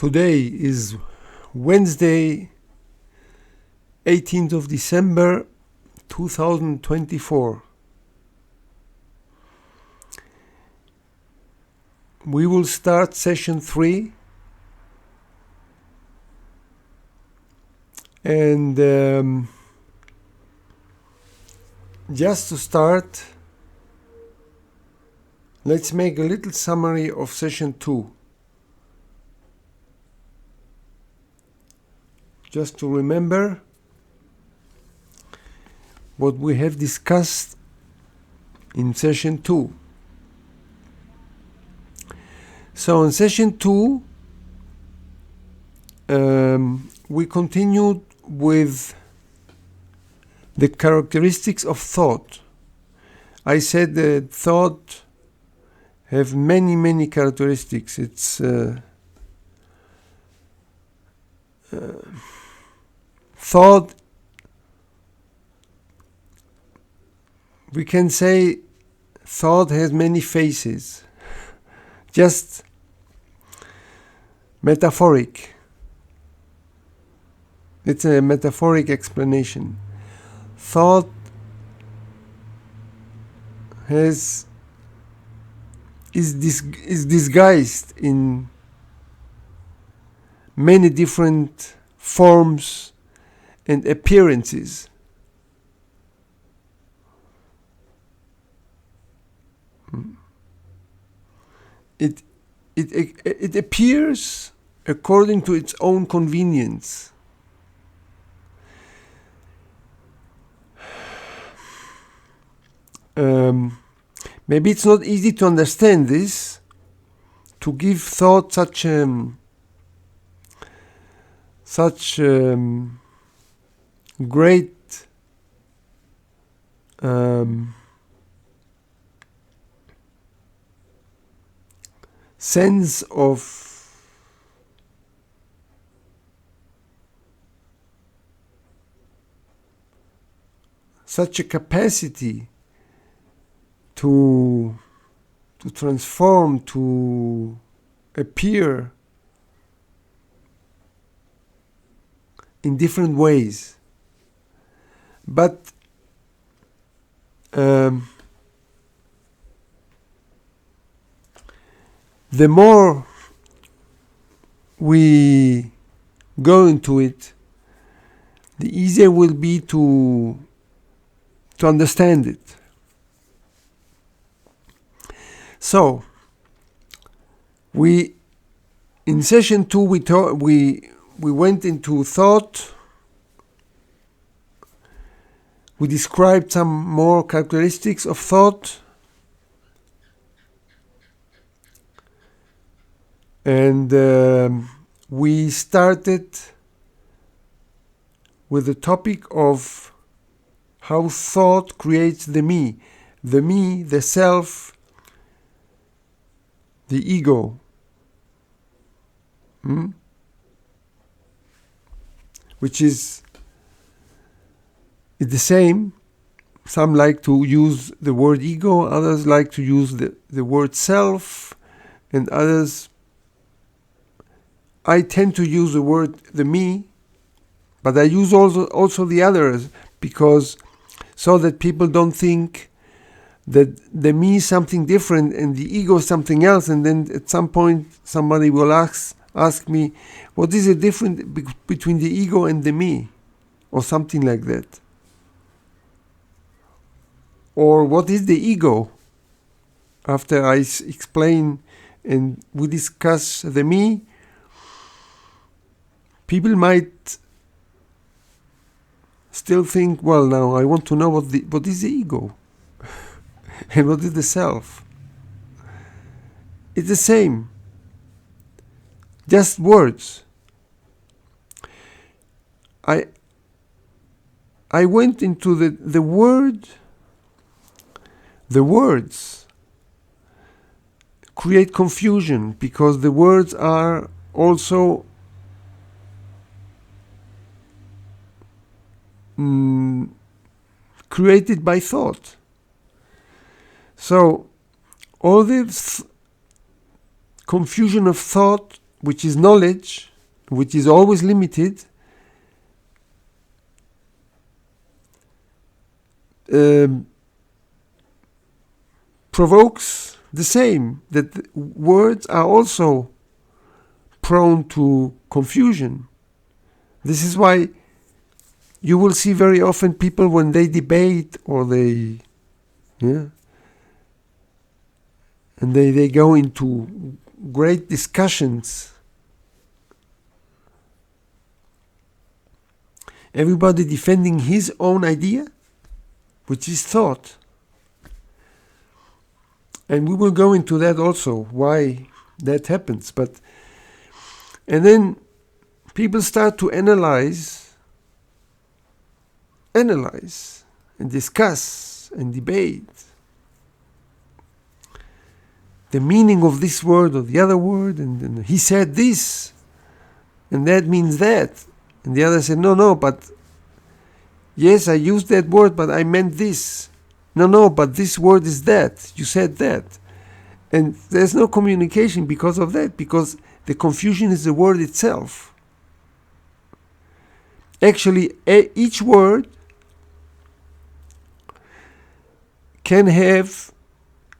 Today is Wednesday, 18th of December 2024. We will start session 3, and just to start, let's make a little summary of session 2. Just to remember what we have discussed in session 2. So in session 2, we continued with the characteristics of thought. I said that thought have many characteristics. It's thought, we can say thought has many faces, just metaphoric. It's a metaphoric explanation. Thought is disguised in many different forms and appearances. It appears according to its own convenience. Maybe it's not easy to understand this, to give thought such great sense of such a capacity to transform, to appear in different ways. But the more we go into it, the easier it will be to understand it. So, in session 2 we went into thought. We described some more characteristics of thought, and we started with the topic of how thought creates the me, the self, the ego. Which is the same. Some like to use the word ego, others like to use the word self, and others, I tend to use the word the me, but I use also the others, because so that people don't think that the me is something different and the ego is something else, and then at some point somebody will ask me, what is the difference between the ego and the me, or something like that, or what is the ego? After I explain and we discuss the me, people might still think, well, now I want to know what is the ego and what is the self. It's the same, just words. I went into the word. The words create confusion, because the words are also created by thought. So all this confusion of thought which is knowledge, which is always limited, provokes the same, that words are also prone to confusion. This is why you will see very often people when they debate or they and they go into great discussions. Everybody defending his own idea, which is thought. And we will go into that also, why that happens. And then people start to analyze and discuss and debate the meaning of this word or the other word, and he said this, and that means that. And the other said, no, but yes, I used that word, but I meant this. No, but this word is that. You said that. And there's no communication because of that, because the confusion is the word itself. Actually, each word can have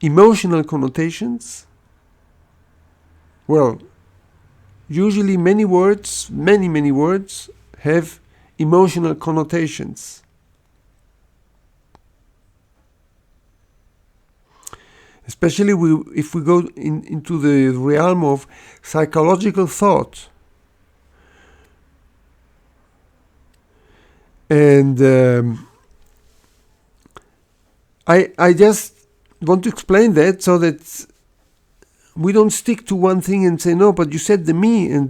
emotional connotations. Well, usually many words have emotional connotations. Especially if we go into the realm of psychological thought. And I just want to explain that so that we don't stick to one thing and say, no, but you said the me, and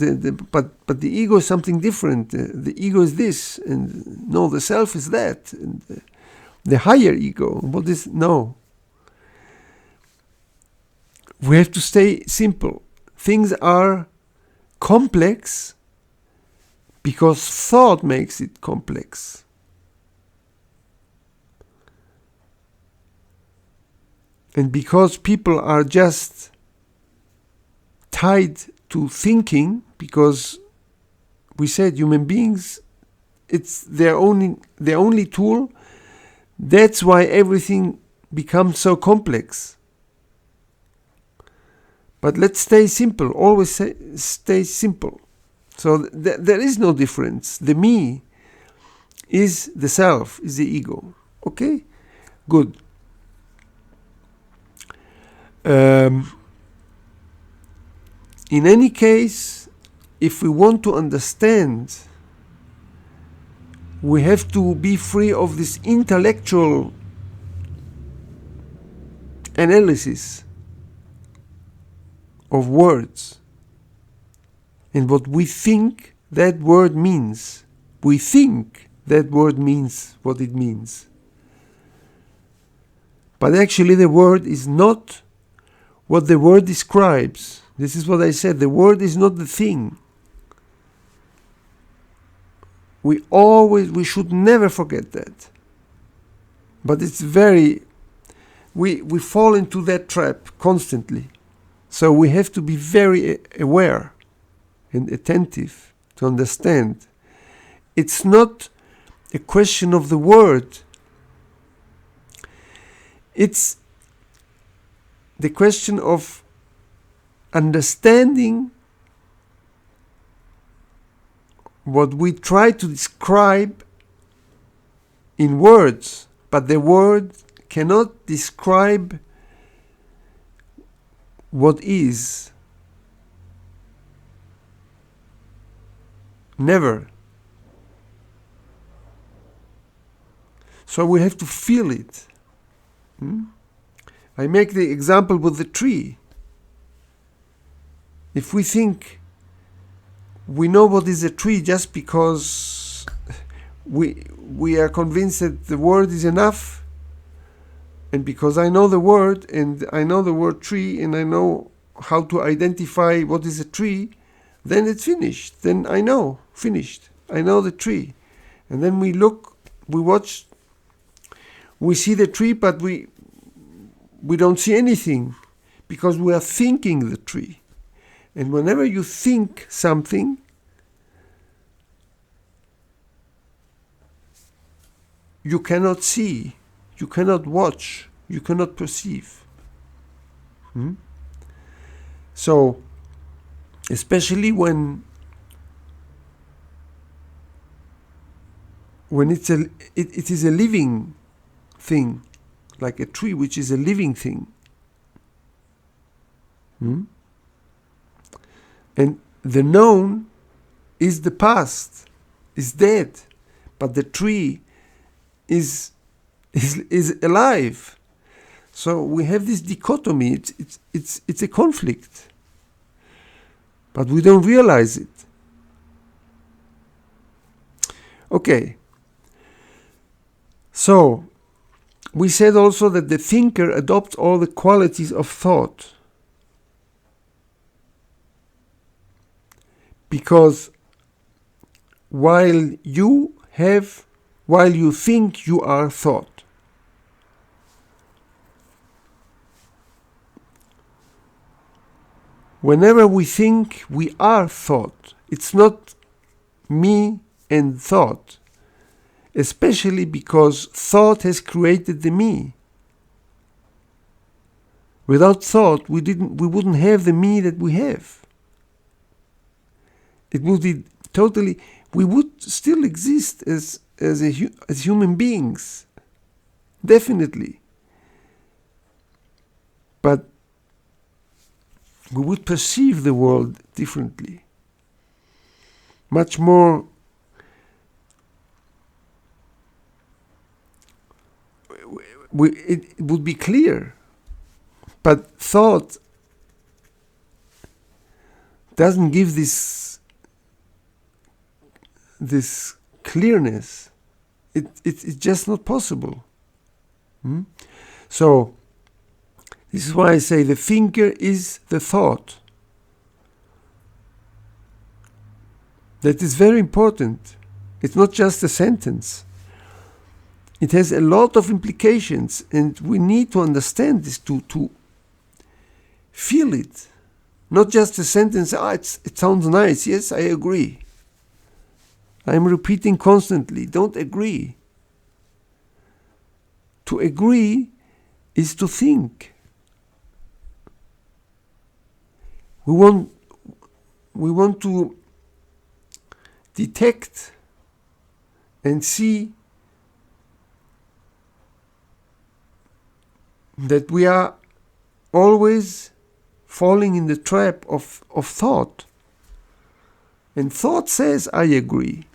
but the ego is something different. The ego is this, and no, the self is that. And the higher ego, what is, no. We have to stay simple. Things are complex because thought makes it complex. And because people are just tied to thinking, because we said human beings, it's their only tool, that's why everything becomes so complex. But let's stay simple, always stay simple. So there is no difference. The me is the self, is the ego. Okay? Good. In any case, if we want to understand, we have to be free of this intellectual analysis of words and what we think that word means. We think that word means what it means. But actually the word is not what the word describes. This is what I said. The word is not the thing. We should never forget that. But it's we fall into that trap constantly. So we have to be very aware and attentive to understand. It's not a question of the word. It's the question of understanding what we try to describe in words, but the word cannot describe what is. Never. So we have to feel it. I make the example with the tree. If we think we know what is a tree just because we are convinced that the word is enough, and because I know the word, and I know the word tree, and I know how to identify what is a tree, then it's finished. Then I know, finished. I know the tree. And then we look, we watch, we see the tree, but we don't see anything because we are thinking the tree. And whenever you think something, you cannot see, you cannot watch, you cannot perceive. So, especially when it is a living thing, like a tree which is a living thing. And the known is the past, is dead, but the tree is alive. So we have this dichotomy. It's a conflict, but we don't realize it. Okay. So we said also that the thinker adopts all the qualities of thought, because while you think, you are thought. Whenever we think, we are thought. It's not me and thought, especially because thought has created the me. Without thought, we wouldn't have the me that we have. It would be totally, we would still exist as human beings, definitely. But we would perceive the world differently, much more. It would be clear, but thought doesn't give this clearness. It's just not possible. So this is why I say the thinker is the thought. That is very important. It's not just a sentence. It has a lot of implications, and we need to understand this to feel it. Not just a sentence, it sounds nice, yes, I agree. I'm repeating constantly, don't agree. To agree is to think. We want to detect and see that we are always falling in the trap of thought. And thought says, I agree.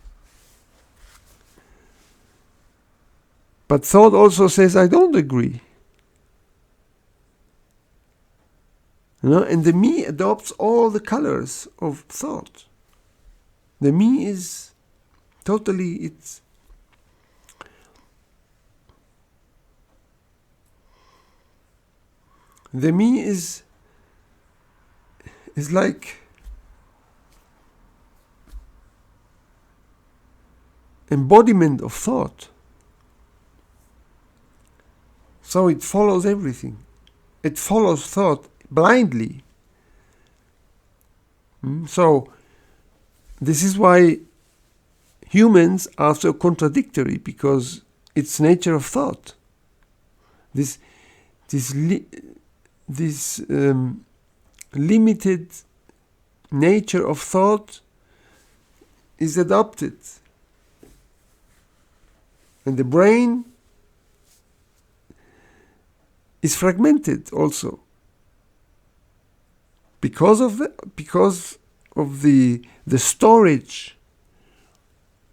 But thought also says, I don't agree. And the me adopts all the colors of thought. The me is totally, the me is like embodiment of thought. So it follows everything. It follows thought blindly. So this is why humans are so contradictory, because it's nature of thought. This limited nature of thought is adopted, and the brain is fragmented also because of the storage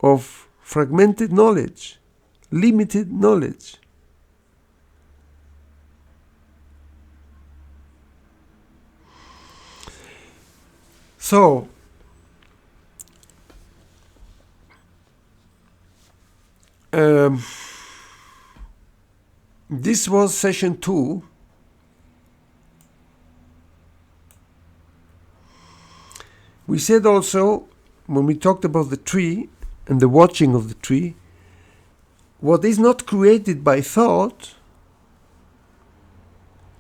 of fragmented knowledge, limited knowledge. So this was session 2. We said also, when we talked about the tree and the watching of the tree, what is not created by thought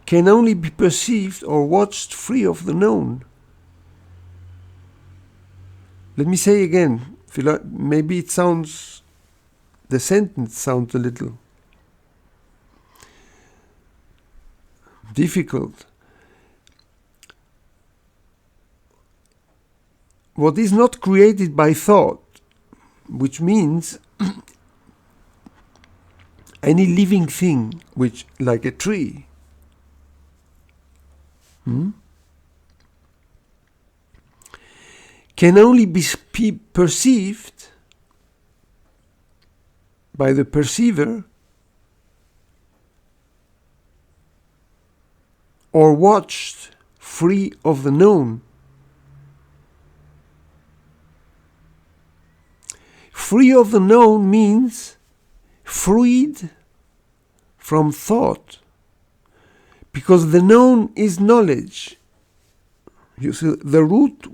can only be perceived or watched free of the known. Let me say again, maybe the sentence sounds a little difficult. What is not created by thought, which means any living thing, which like a tree, can only be perceived by the perceiver or watched free of the known. Free of the known means freed from thought, because the known is knowledge. You see, the root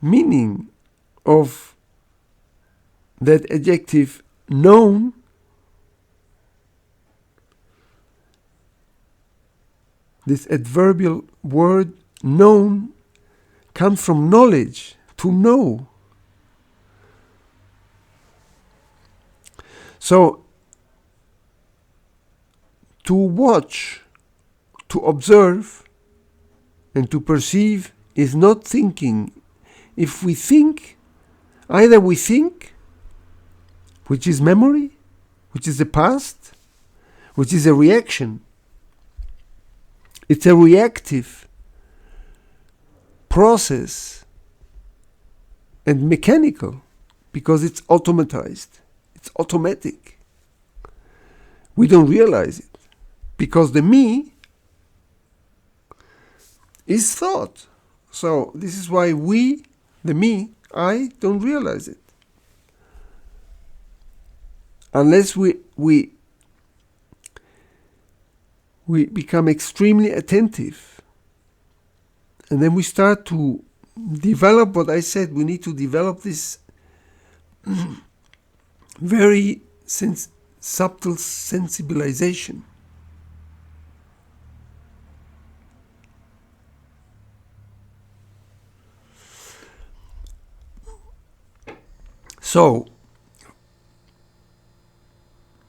meaning of that adjective known this adverbial word known comes from knowledge, to know. So, to watch, to observe, and to perceive is not thinking. If we think, either we think, which is memory, which is the past, which is a reaction. It's a reactive process and mechanical, because it's automatized. It's automatic. We don't realize it, because the me is thought. So this is why the me, I, don't realize it. Unless we become extremely attentive, and then we start to develop what I said. We need to develop this very subtle sensibilization. So,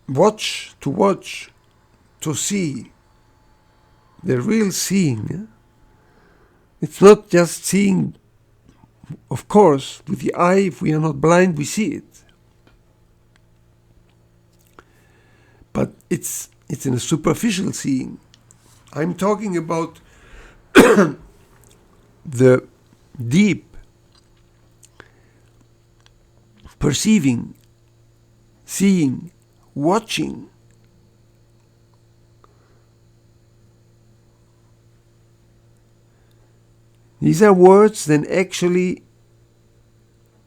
to see, the real seeing. Yeah? It's not just seeing, of course, with the eye. If we are not blind, we see it. But it's in a superficial seeing. I'm talking about the deep perceiving, seeing, watching. These are words that actually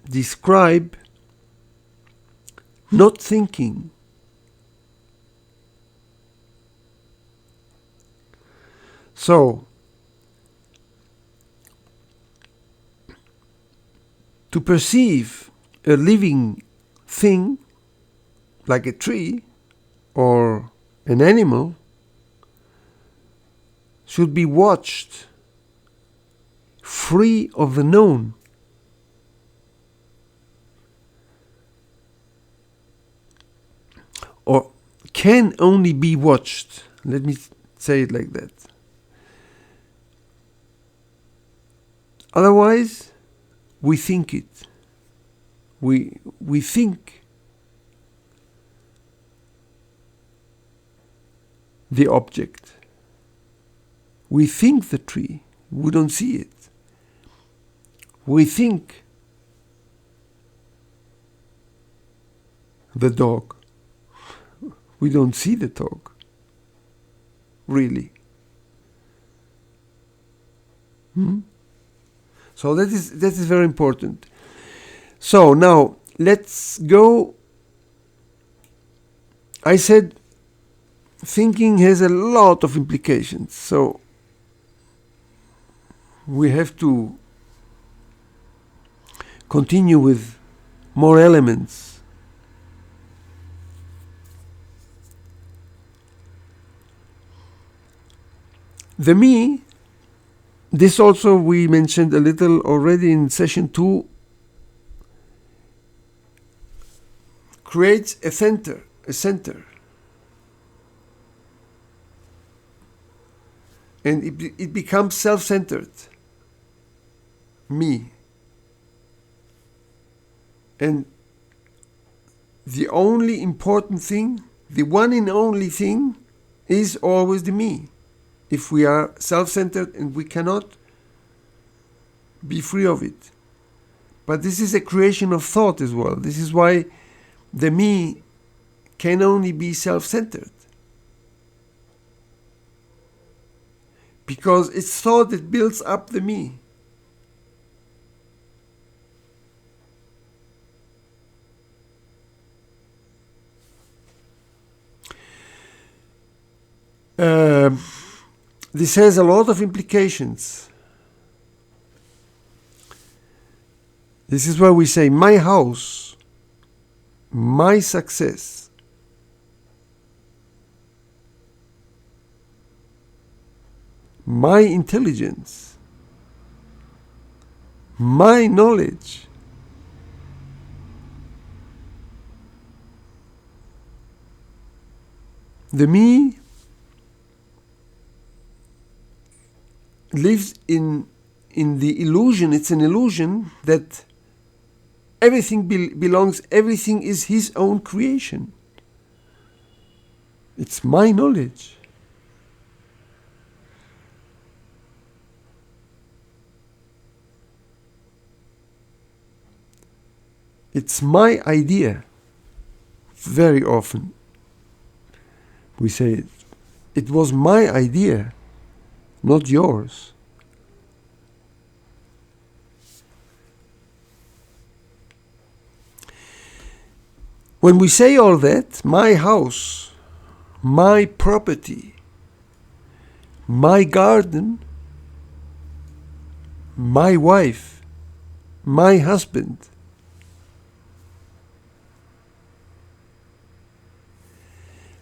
describe not thinking. So, to perceive a living thing, like a tree or an animal, should be watched free of the known. Or can only be watched. Let me say it like that. Otherwise, we think it. We think the object. We think the tree. We don't see it. We think the dog. We don't see the dog. Really. So that is very important. So now let's go. I said thinking has a lot of implications. So we have to continue with more elements. The me, this also we mentioned a little already in session 2, creates a center. And it becomes self-centered. Me. And the only important thing, the one and only thing, is always the me. If we are self-centered, and we cannot be free of it. But this is a creation of thought as well. This is why the me can only be self-centered. Because it's thought that builds up the me. This has a lot of implications. This is why we say my house, my success, my intelligence, my knowledge, the me lives in the illusion. It's an illusion that everything belongs, everything is his own creation. It's my knowledge. It's my idea. Very often we say it. It was my idea, not yours. When we say all that, my house, my property, my garden, my wife, my husband,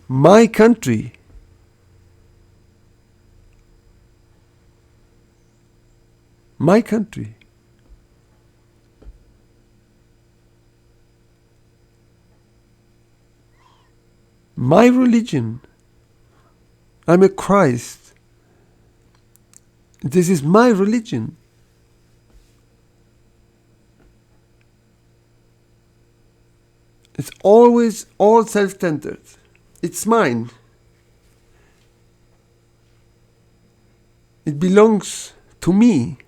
my country, my country, my religion. I'm a Christ. This is my religion. It's always all self-centered. It's mine. It belongs to me.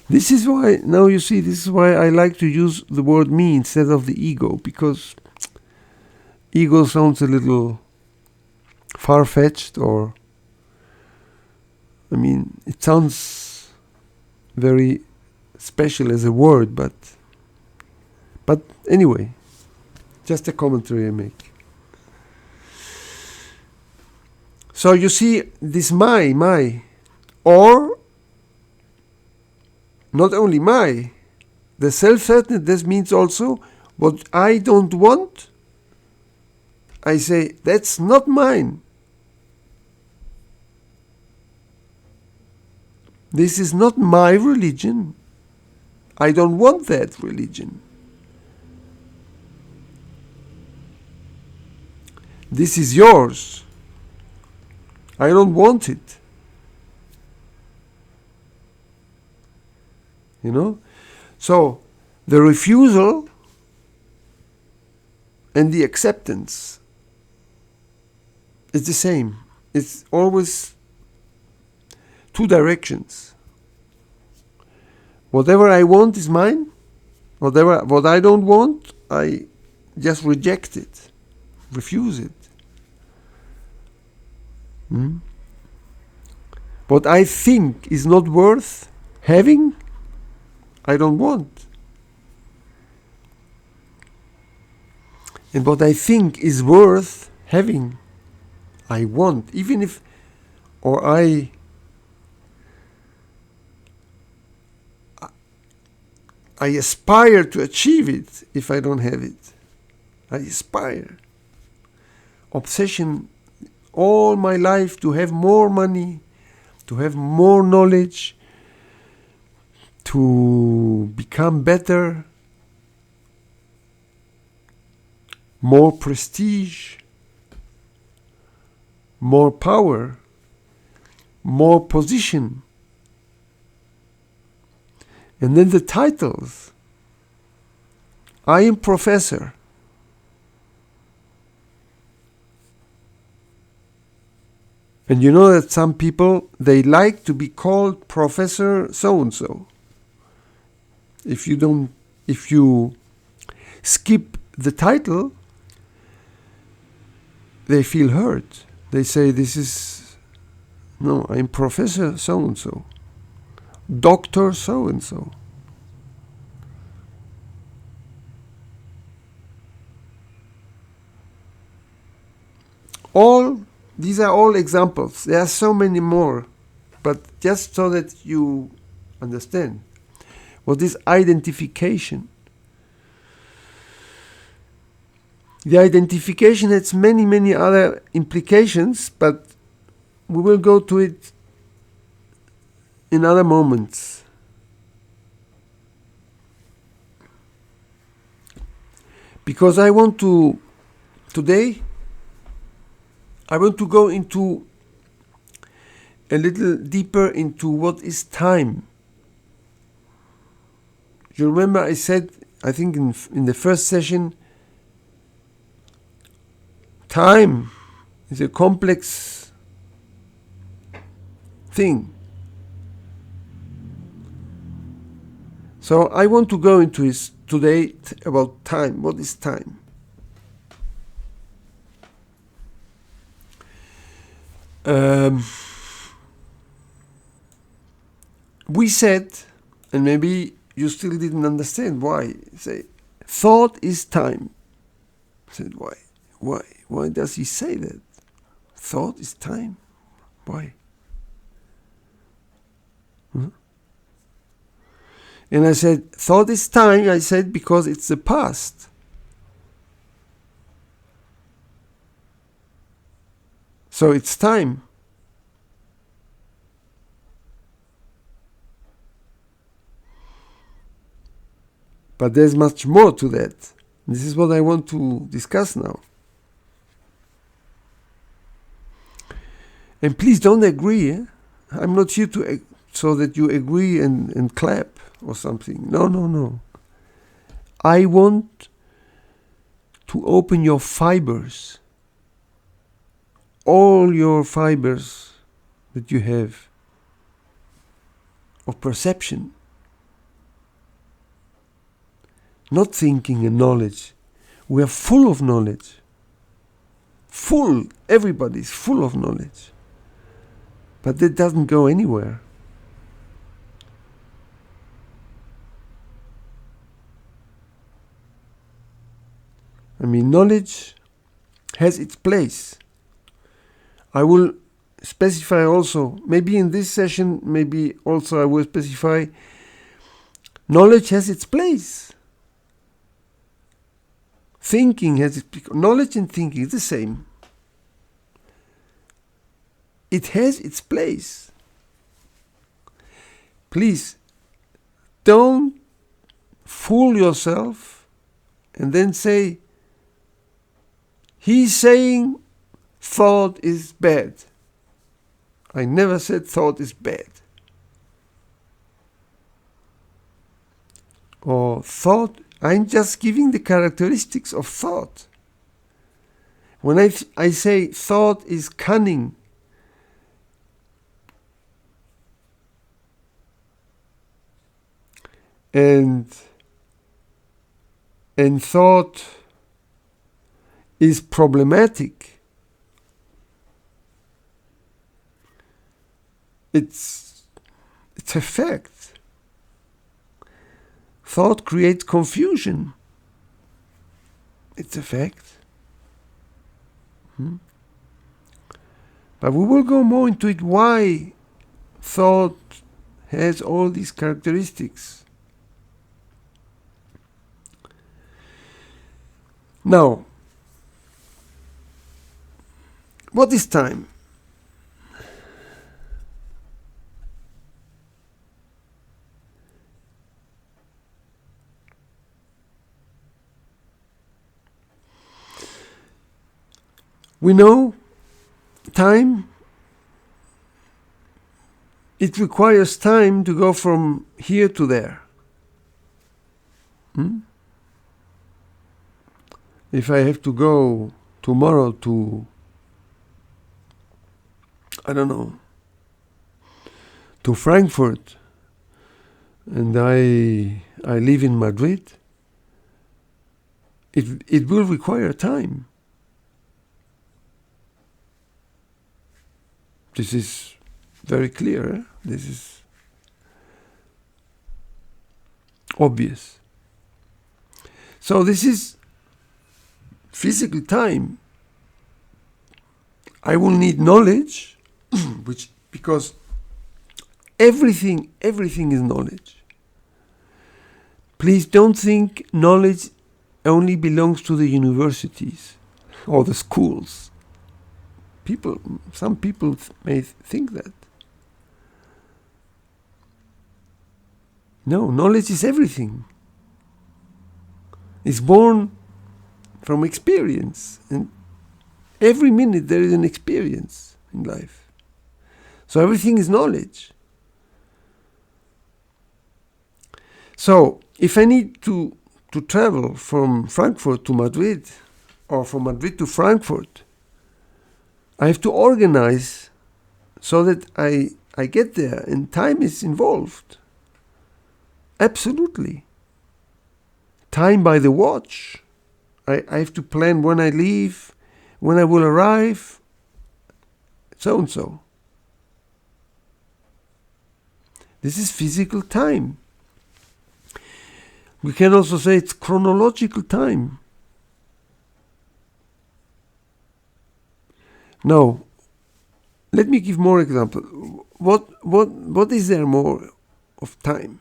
This is why, now you see, this is why I like to use the word me instead of the ego, because ego sounds a little far-fetched, or, I mean, it sounds very special as a word, but anyway, just a commentary I make. So you see, this my, or not only my, the self-centeredness means also what I don't want, I say, that's not mine. This is not my religion. I don't want that religion. This is yours. I don't want it. You know? So, the refusal and the acceptance is the same. It's always two directions. Whatever I want is mine. What I don't want, I just reject it, refuse it. What I think is not worth having, I don't want. And what I think is worth having, I want. Even if, or I aspire to achieve it if I don't have it. I aspire. Obsession all my life to have more money, to have more knowledge, to become better, more prestige, more power, more position. And then the titles. I am professor. And you know that some people, they like to be called Professor so-and-so. If you skip the title, they feel hurt. They say, no, I'm Professor so-and-so, Doctor so-and-so. These are all examples. There are so many more, but just so that you understand what is identification. The identification has many, many other implications, but we will go to it in other moments. Because today, I want to go into a little deeper into what is time. You remember I said, I think in the first session, time is a complex thing. So I want to go into this today about time. What is time? We said, and maybe you still didn't understand why. Say, thought is time. I said, why? Why does he say that? Thought is time. Why? And I said, thought is time. I said because it's the past. So it's time. But there's much more to that. This is what I want to discuss now. And please don't agree. I'm not here so that you agree and clap or something. No. I want to open your fibers. All your fibers that you have of perception. Not thinking and knowledge. We are full of knowledge. Full. Everybody is full of knowledge. But that doesn't go anywhere. I mean, knowledge has its place. I will specify also, maybe in this session, maybe also I will specify, knowledge has its place. Thinking has its place. Knowledge and thinking is the same. It has its place. Please, don't fool yourself and then say, he's saying thought is bad. I never said thought is bad. Or thought, I'm just giving the characteristics of thought. When I say thought is cunning, and thought is problematic, it's a fact. Thought creates confusion. It's a fact. But we will go more into it, why thought has all these characteristics. Now, What is time? We know time, it requires time to go from here to there. If I have to go tomorrow to, I don't know, to Frankfurt, and I live in Madrid, it will require time. This is very clear. This is obvious. So this is physical time. I will need knowledge, because everything is knowledge. Please don't think knowledge only belongs to the universities or the schools. Some people may think that. No, knowledge is everything. It's born from experience, and every minute there is an experience in life. So everything is knowledge. So if I need to travel from Frankfurt to Madrid, or from Madrid to Frankfurt, I have to organize so that I get there, and time is involved. Absolutely. Time by the watch. I have to plan when I leave, when I will arrive, so and so. This is physical time. We can also say it's chronological time. Now, let me give more examples. What is there more of time?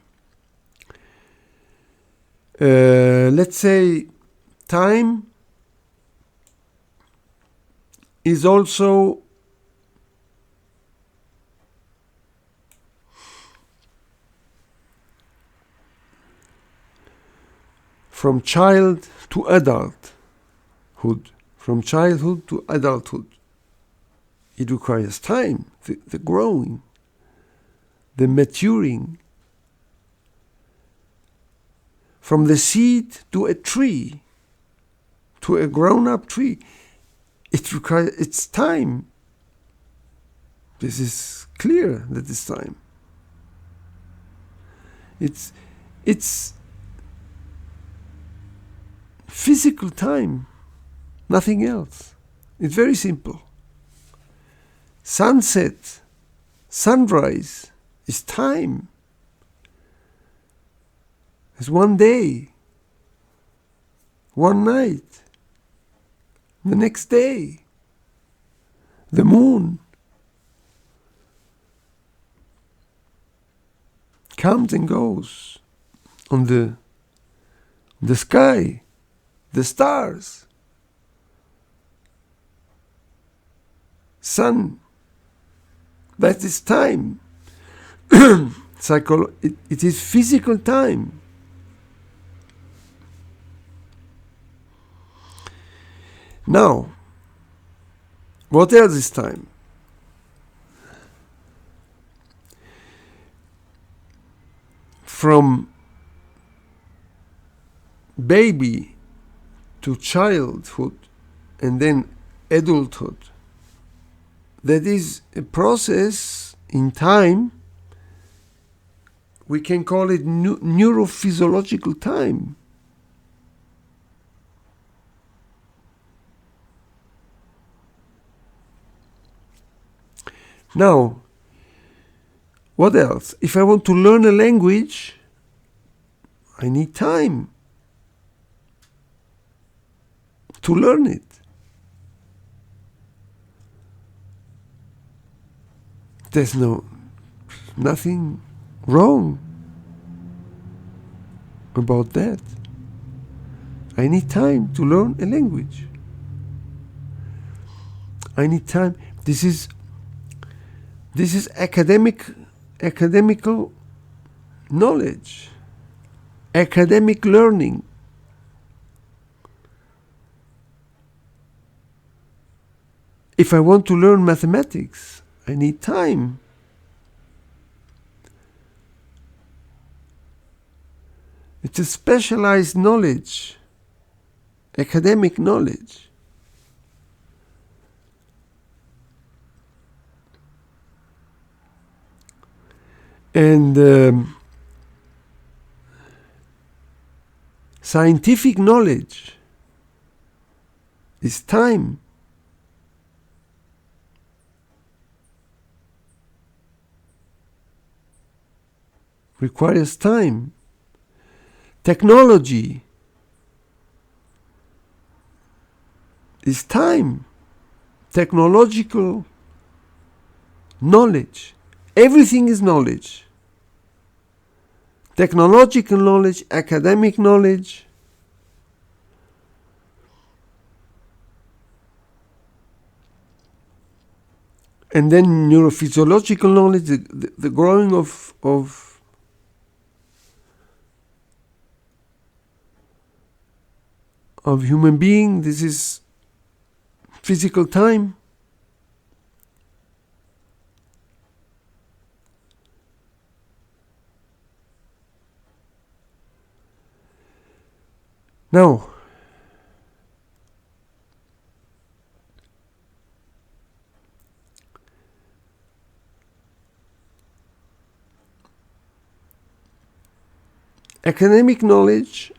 Let's say time is also from child to adulthood. From childhood to adulthood. It requires time, the growing, the maturing. From the seed to a tree, to a grown-up tree, it's time. This is clear that it's time. It's physical time, nothing else. It's very simple. Sunset, sunrise is time. It's one day, one night, the next day, the moon comes and goes on the sky, the stars, sun. That is time. It is physical time. Now, what else is time? From baby to childhood and then adulthood, that is a process in time. We can call it neurophysiological time. Now, what else? If I want to learn a language, I need time to learn it. There's nothing wrong about that. I need time to learn a language. I need time. This is academical knowledge, academic learning. If I want to learn mathematics, I need time. It's a specialized knowledge, academic knowledge. And scientific knowledge is time. Requires time. Technology is time. Technological knowledge. Everything is knowledge. Technological knowledge, academic knowledge. And then neurophysiological knowledge, the growing of human being. This is physical time. Now, academic knowledge,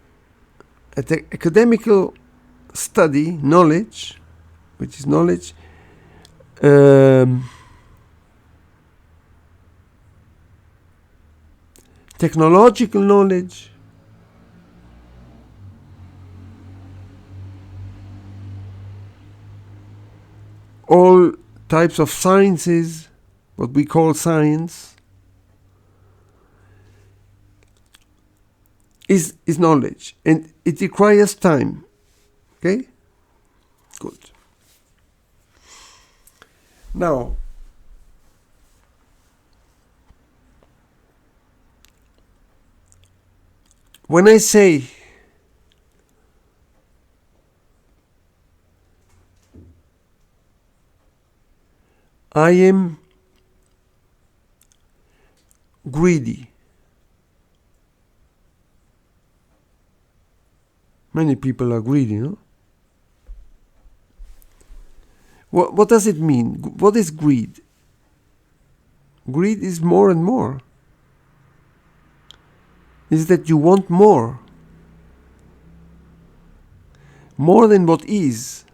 academical study, knowledge, which is knowledge, technological knowledge, all types of sciences, what we call science, is knowledge, and it requires time. Okay? Good. Now, when I say I am greedy, many people are greedy, no? What does it mean? What is greed? Greed is more and more. Is that you want more. More than what is.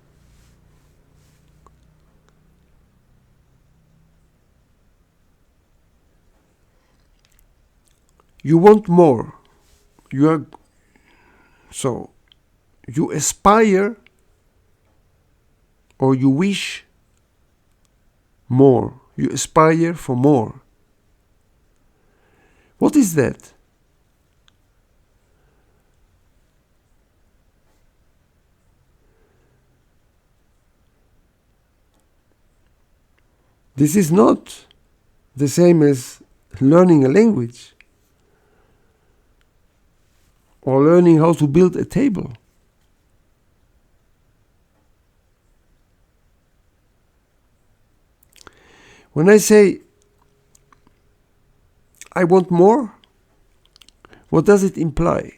You want more. You aspire or you wish more. You aspire for more. What is that? This is not the same as learning a language or learning how to build a table. When I say I want more, what does it imply?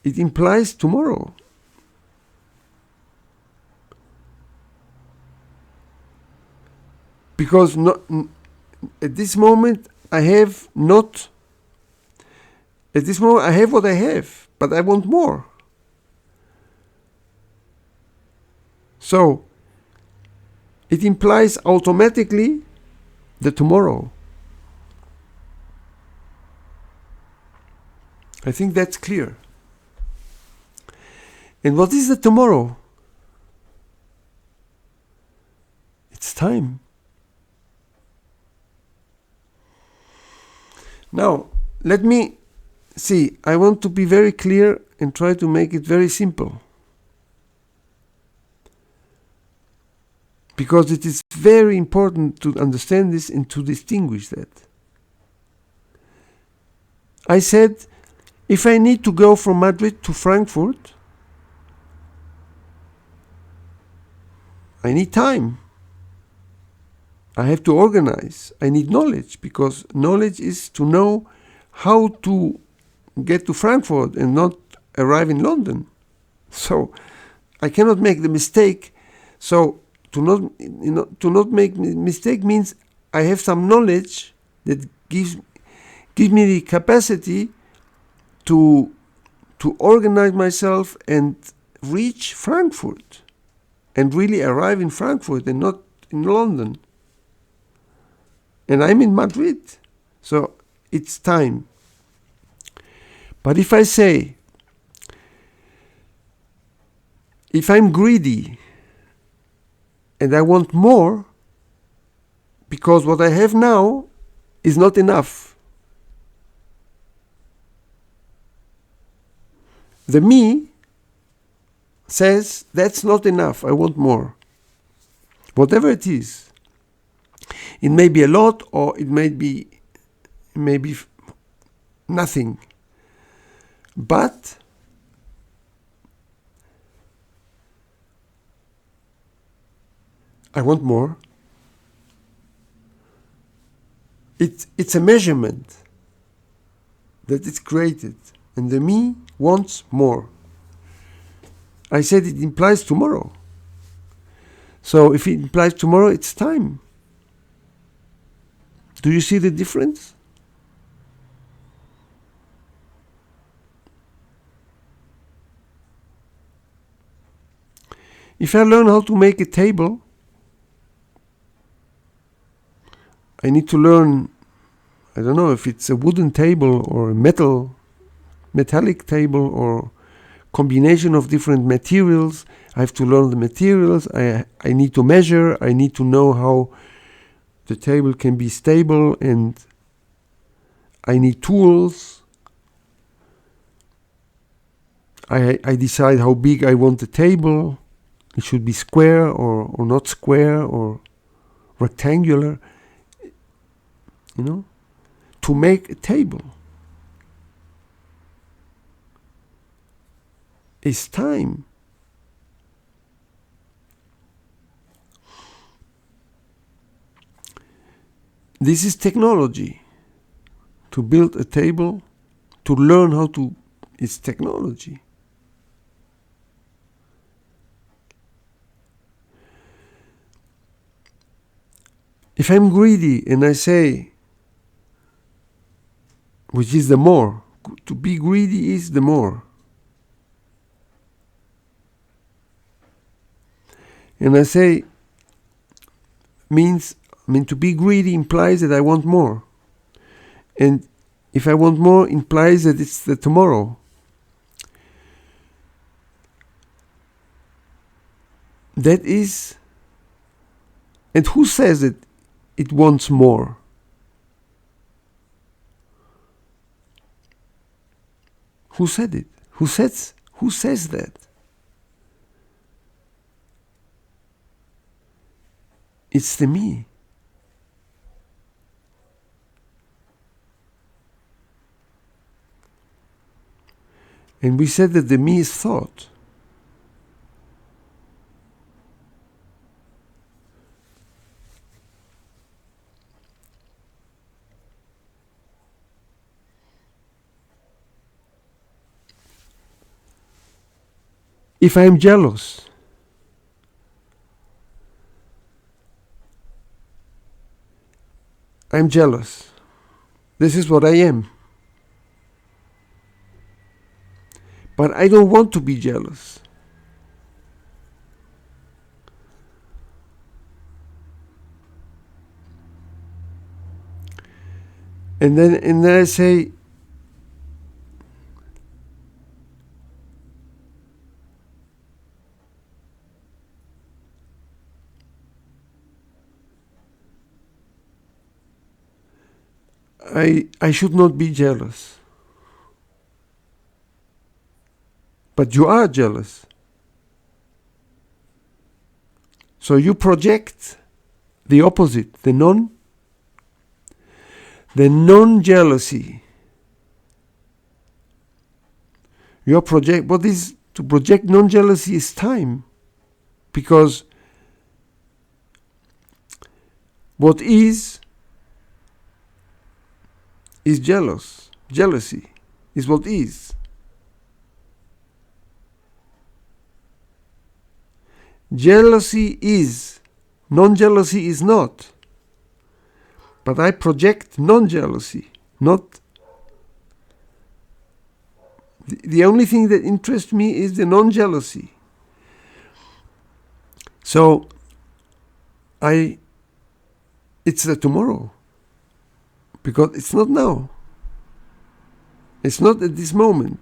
It implies tomorrow. Because at this moment I have what I have, but I want more. So it implies automatically the tomorrow. I think that's clear. And what is the tomorrow? It's time. Now, let me see. I want to be very clear and try to make it very simple. because it is very important to understand this and to distinguish that. I said, if I need to go from Madrid to Frankfurt, I need time. I have to organize. I need knowledge, because knowledge is to know how to get to Frankfurt and not arrive in London. So I cannot make the mistake. So to not make mistake means I have some knowledge that gives me the capacity to organize myself and reach Frankfurt and really arrive in Frankfurt and not in London. And I'm in Madrid, so it's time. But if I say, if I'm greedy and I want more, because what I have now is not enough, the me says, that's not enough, I want more. Whatever it is. It may be a lot, or it may be nothing. But I want more. It's a measurement that is created, and the me wants more. I said it implies tomorrow. So if it implies tomorrow, it's time. Do you see the difference? If I learn how to make a table, I need to learn, I don't know if it's a wooden table or a metallic table or combination of different materials. I have to learn the materials. I need to measure. I need to know how the table can be stable, and I need tools. I decide how big I want the table. It should be square or not square or rectangular, to make a table. It's time. This is technology. To build a table, to learn how to, it's technology. If I'm greedy and I say, which is the more, to be greedy is the more. And I say, to be greedy implies that I want more. And if I want more, implies that it's the tomorrow. That is, and who says that it wants more? Who said it? Who says that? It's the me. And we said that the me is thought. If I am jealous, I'm jealous. This is what I am. But I don't want to be jealous. And then I say, I should not be jealous. But you are jealous. So you project the opposite, the non-jealousy. To project non-jealousy is time, because what is jealous. Jealousy is what is. Jealousy is. Non-jealousy is not. But I project non-jealousy, not. The only thing that interests me is the non-jealousy. So, it's the tomorrow. Because it's not now. It's not at this moment.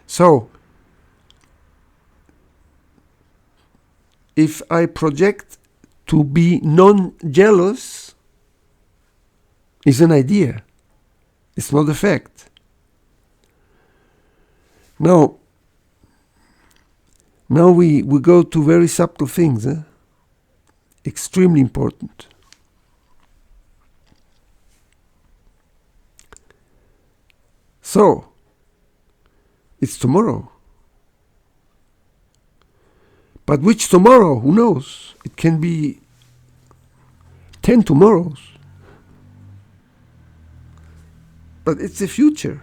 So, if I project to be non-jealous, it's an idea. It's not a fact. Now we go to very subtle things, extremely important. So, it's tomorrow. But which tomorrow? Who knows? It can be 10 tomorrows. But it's the future.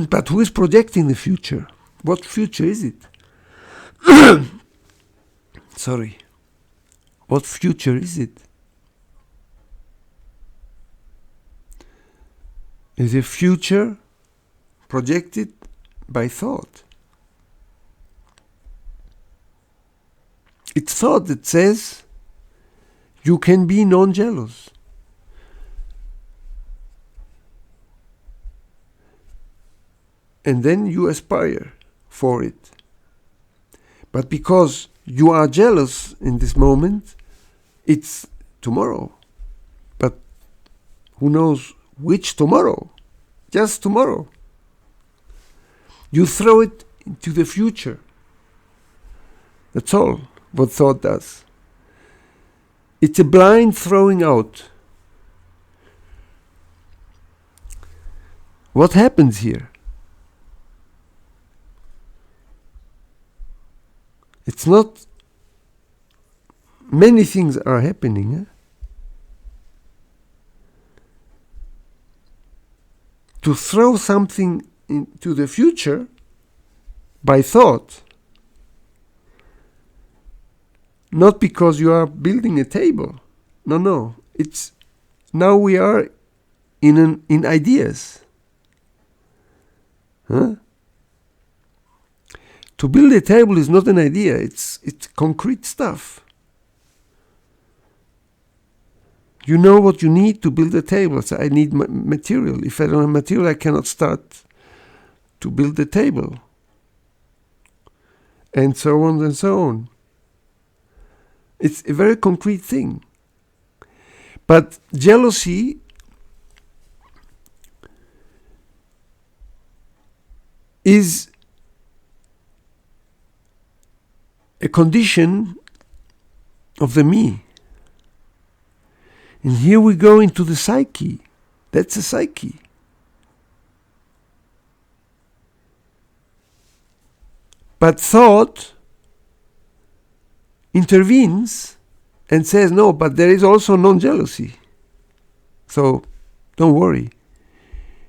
But who is projecting the future? What future is it? Sorry. What future is it? Is a future projected by thought. It's thought that says you can be non-jealous. And then you aspire for it. But because you are jealous in this moment, it's tomorrow. But who knows which tomorrow? Just tomorrow. You throw it into the future. That's all what thought does. It's a blind throwing out. What happens here? It's not. Many things are happening. To throw something into the future by thought, not because you are building a table. No. It's now we are in ideas. To build a table is not an idea. It's concrete stuff. You know what you need to build a table. So I need material. If I don't have material, I cannot start to build a table. And so on and so on. It's a very concrete thing. But jealousy is a condition of the me. And here we go into the psyche. That's a psyche. But thought intervenes and says, no, but there is also non-jealousy. So don't worry.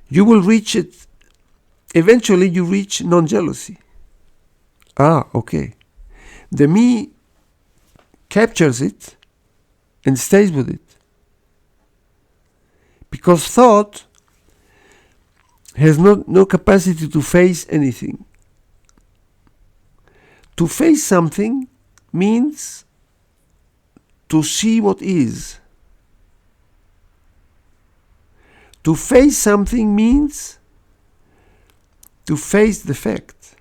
You will reach it. Eventually you reach non-jealousy. Okay. The me captures it and stays with it. Because thought has no capacity to face anything. To face something means to see what is. To face something means to face the fact.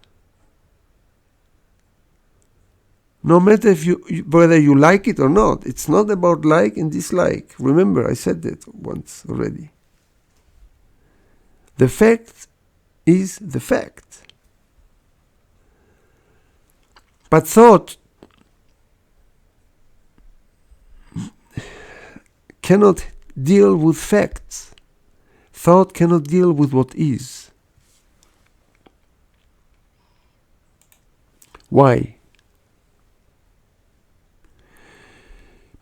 No matter whether you like it or not. It's not about like and dislike. Remember, I said that once already. The fact is the fact. But thought cannot deal with facts. Thought cannot deal with what is. Why?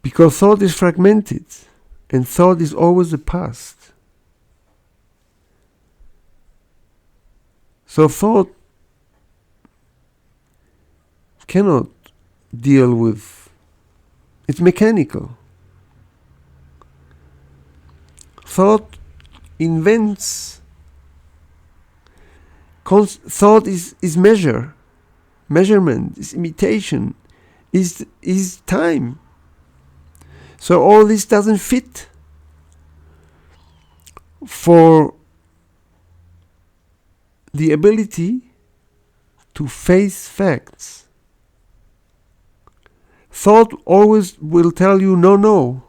Because thought is fragmented, and thought is always the past. So thought cannot deal with, it's mechanical. Thought invents, thought is measurement, is imitation, is time. So all this doesn't fit for the ability to face facts. Thought always will tell you, no.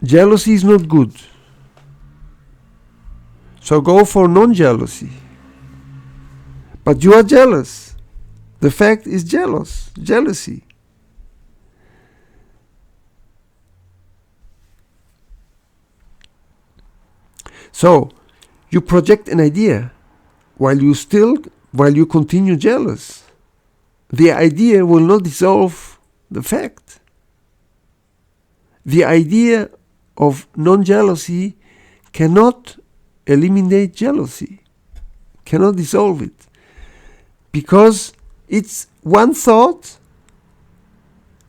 Jealousy is not good. So go for non-jealousy. But you are jealous. The fact is jealousy. So you project an idea while you continue jealous. The idea will not dissolve the fact. The idea of non-jealousy cannot eliminate jealousy, cannot dissolve it, because it's one thought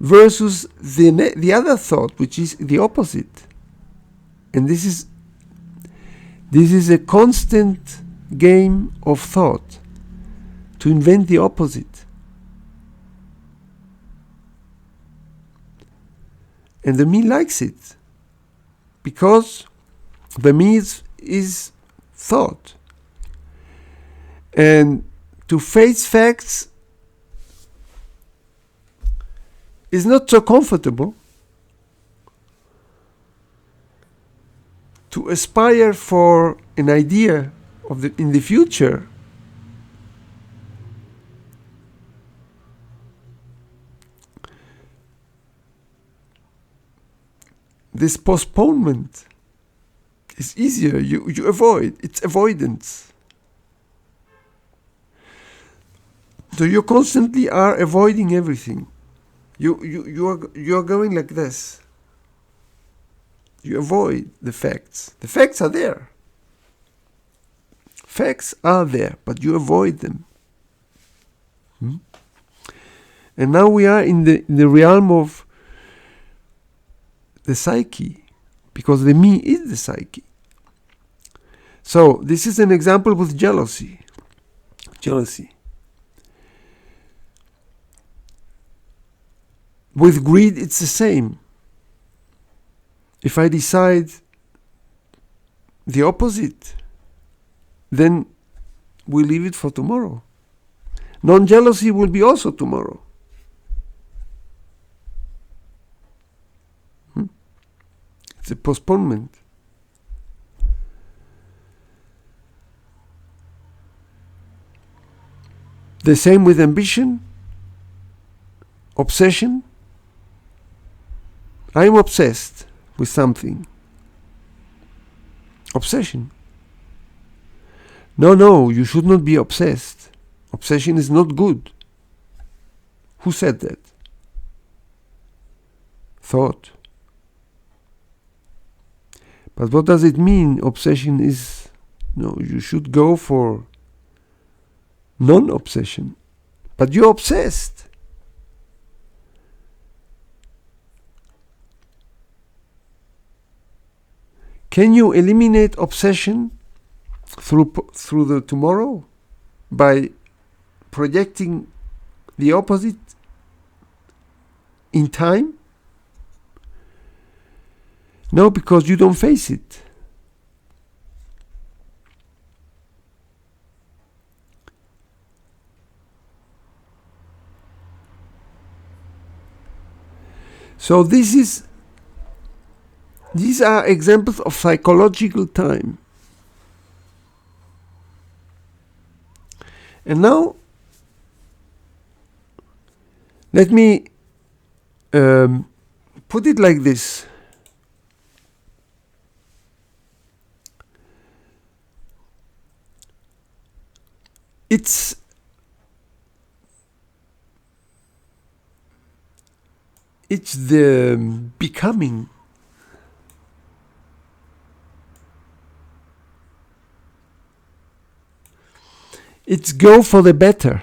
versus the other thought, which is the opposite. And this is a constant game of thought to invent the opposite. And the me likes it because the me is thought. And to face facts is not so comfortable. To aspire for an idea in the future this postponement is easier. You avoid. It's avoidance. So you constantly are avoiding everything. You are going like this. You avoid the facts. The facts are there. Facts are there, but you avoid them. And now we are in the realm of the psyche, because the me is the psyche. So this is an example with jealousy. With greed, it's the same. If I decide the opposite, then we leave it for tomorrow. Non-jealousy will be also tomorrow. It's a postponement. The same with ambition, obsession. I'm obsessed with something. Obsession. No, you should not be obsessed. Obsession is not good. Who said that? Thought. But what does it mean? Obsession is... No, you should go for non-obsession. But you're obsessed. Can you eliminate obsession through the tomorrow by projecting the opposite in time? No, because you don't face it. So these are examples of psychological time. And now, let me put it like this. It's the becoming. It's go for the better.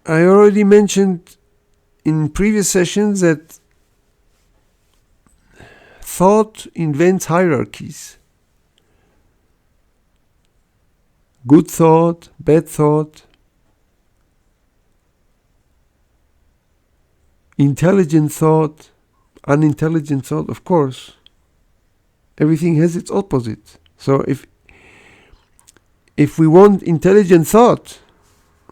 I already mentioned in previous sessions that thought invents hierarchies. Good thought, bad thought, intelligent thought, unintelligent thought, of course. Everything has its opposite. So if we want intelligent thought,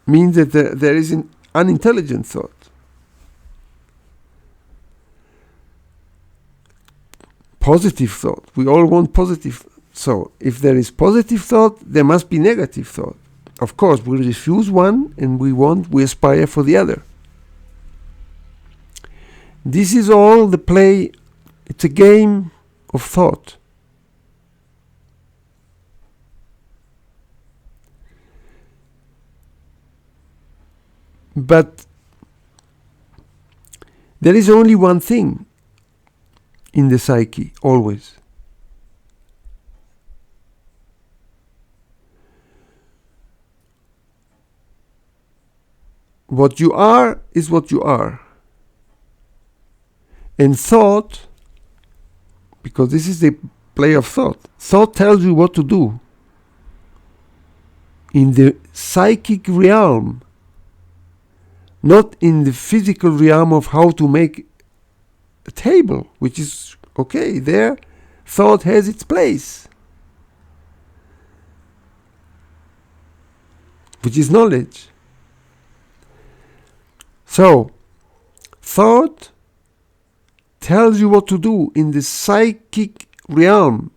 means that there is an unintelligent thought. Positive thought. We all want positive. So if there is positive thought, there must be negative thought. Of course, we refuse one and we aspire for the other. This is all the play. It's a game of thought. But there is only one thing in the psyche, always. What you are is what you are. And thought, because this is the play of thought, thought tells you what to do. In the psychic realm, not in the physical realm of how to make a table, which is okay. There, thought has its place, which is knowledge. So, thought tells you what to do in the psychic realm.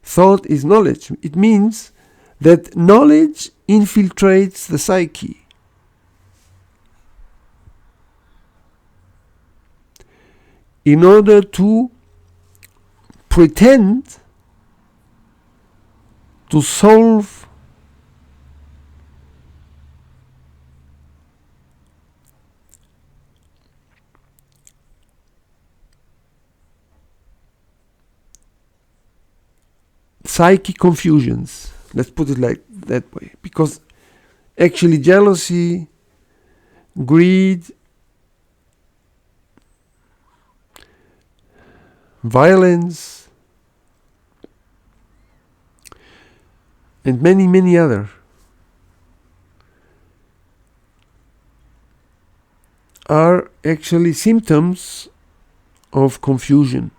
Thought is knowledge. It means that knowledge infiltrates the psyche. In order to pretend to solve psychic confusions. Let's put it like that way. Because actually jealousy, greed, violence, and many, many other are actually symptoms of confusion.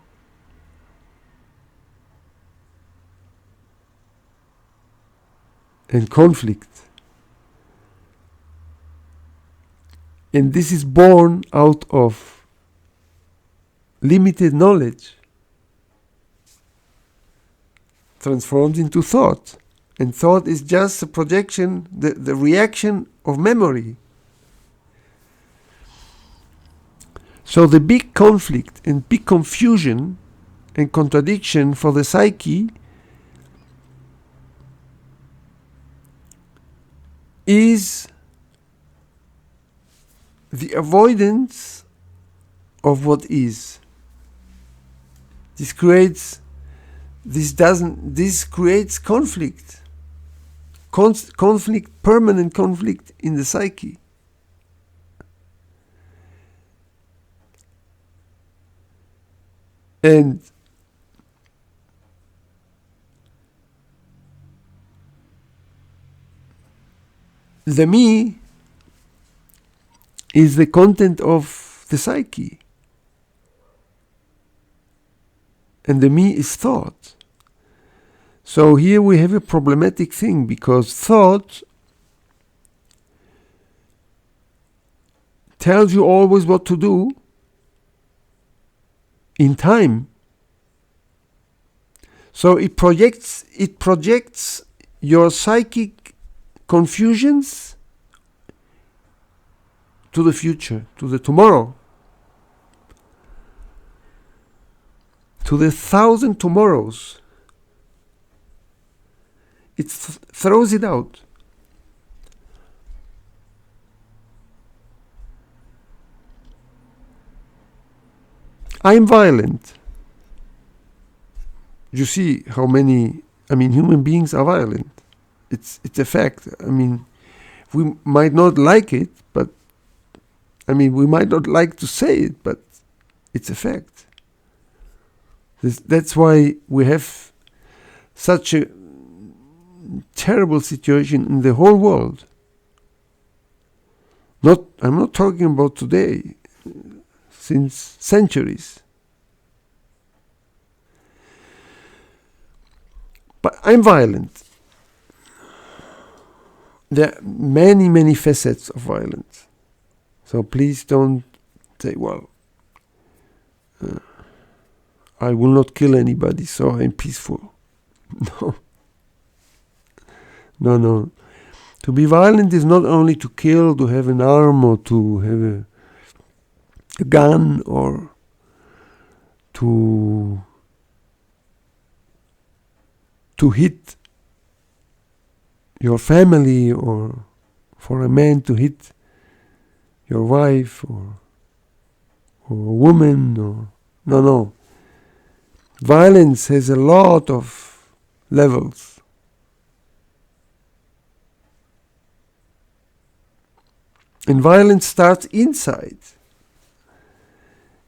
And conflict. And this is born out of limited knowledge transformed into thought. And thought is just a projection, the reaction of memory. So the big conflict and big confusion and contradiction for the psyche is the avoidance of what is. This creates conflict. Permanent conflict in the psyche. And the me is the content of the psyche. And the me is thought. So here we have a problematic thing, because thought tells you always what to do in time. So it projects your psychic confusions to the future, to the tomorrow, to the 1,000 tomorrows. It throws it out. I'm violent. You see how many, human beings are violent. It's a fact. We might not like it, but we might not like to say it, but it's a fact. That's why we have such a terrible situation in the whole world. I'm not talking about today, since centuries. But I'm violent. There are many, many facets of violence. So please don't say, I will not kill anybody, so I'm peaceful. No. To be violent is not only to kill, to have an arm, or to have a gun, or to hit your family, or for a man to hit your wife, or a woman, or no. Violence has a lot of levels. And violence starts inside.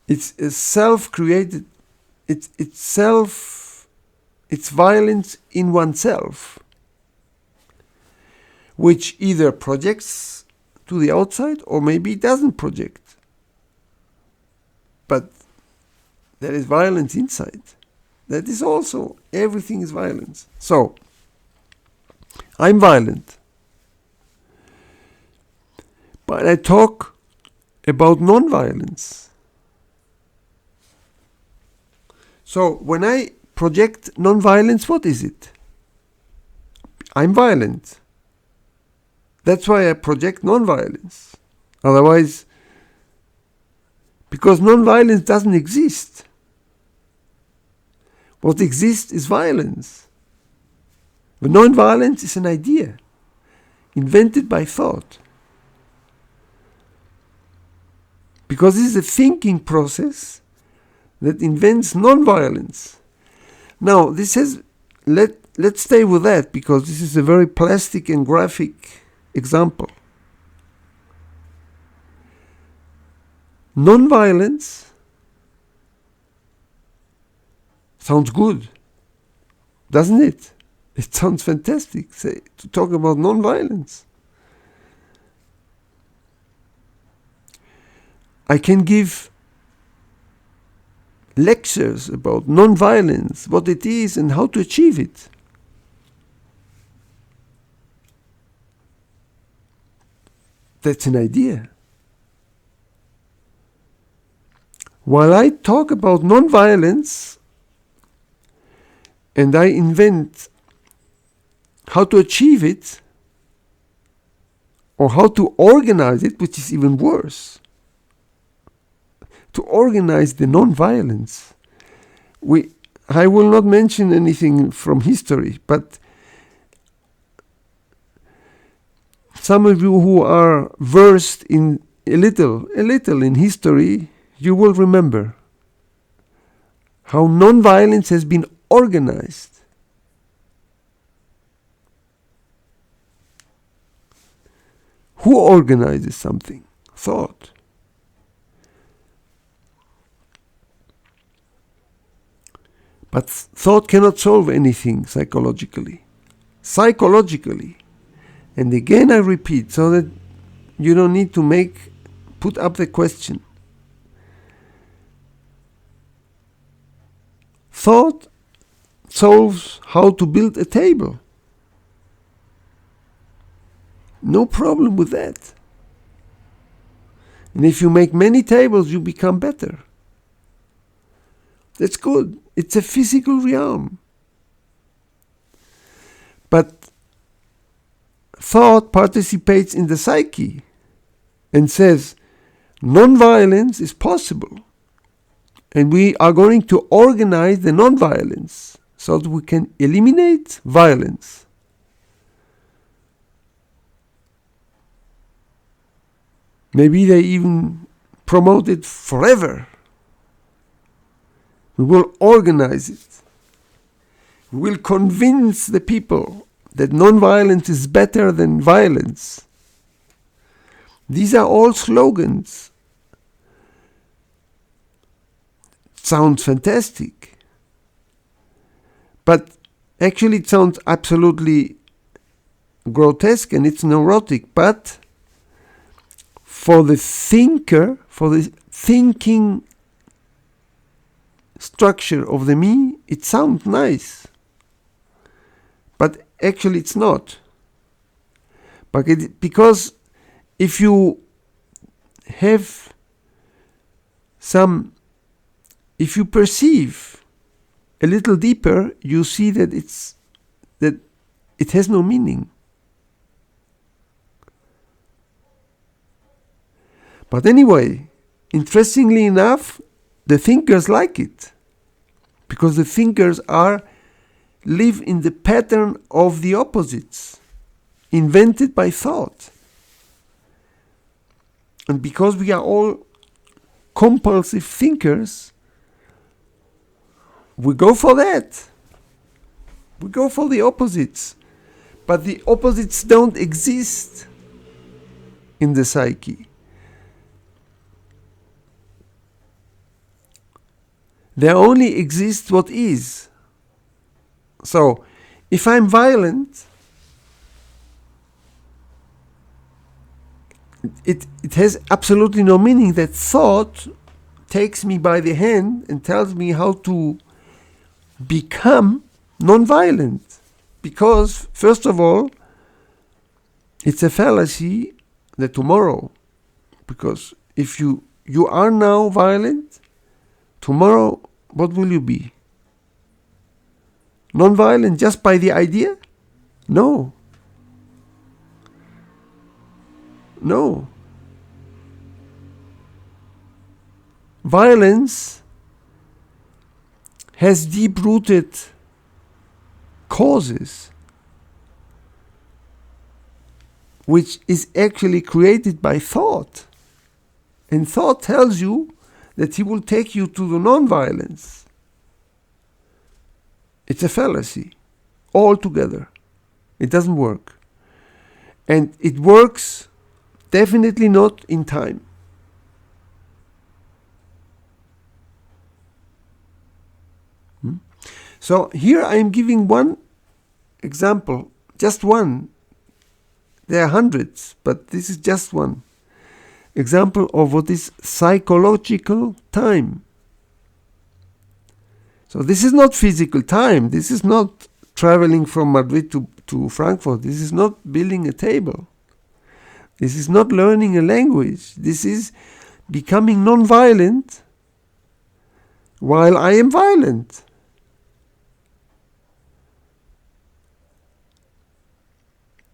It's a self-created, it's violence in oneself, which either projects to the outside or maybe it doesn't project. But there is violence inside. That is also, everything is violence. So, I'm violent. But I talk about non-violence. So, when I project non-violence, what is it? I'm violent. That's why I project non-violence. Otherwise, because non-violence doesn't exist. What exists is violence. But non-violence is an idea invented by thought. Because this is a thinking process that invents non-violence. Now, let's stay with that, because this is a very plastic and graphic example. Non-violence sounds good, doesn't it? It sounds fantastic, to talk about non-violence. I can give lectures about non-violence, what it is and how to achieve it. That's an idea. While I talk about non-violence and I invent how to achieve it or how to organize it, which is even worse, to organize the non-violence. I will not mention anything from history, but some of you who are versed in a little in history, you will remember how non-violence has been organized. Who organizes something? Thought. But thought cannot solve anything psychologically. And again I repeat, so that you don't need to put up the question. Thought solves how to build a table. No problem with that. And if you make many tables, you become better. That's good. It's a physical realm. But thought participates in the psyche and says, non-violence is possible. And we are going to organize the non-violence so that we can eliminate violence. Maybe they even promote it forever. We will organize it. We will convince the people that non-violence is better than violence. These are all slogans. Sounds fantastic. But actually it sounds absolutely grotesque and it's neurotic. But for the thinker, for the thinking structure of the me, it sounds nice. But actually it's not. Because if you have if you perceive a little deeper, you see that it has no meaning. But anyway, interestingly enough, the thinkers like it, because the thinkers live in the pattern of the opposites, invented by thought. And because we are all compulsive thinkers, we go for that. We go for the opposites. But the opposites don't exist in the psyche. There only exists what is. So, if I'm violent, it has absolutely no meaning that thought takes me by the hand and tells me how to become non-violent. Because, first of all, it's a fallacy that tomorrow, because if you are now violent, tomorrow, what will you be? Non-violent just by the idea? No. No. Violence has deep-rooted causes, which is actually created by thought. And thought tells you that he will take you to the non-violence. It's a fallacy altogether. It doesn't work. And it works definitely not in time. So here I am giving one example, just one. There are hundreds, but this is just one example of what is psychological time. So this is not physical time. This is not traveling from Madrid to Frankfurt. This is not building a table. This is not learning a language. This is becoming non-violent while I am violent.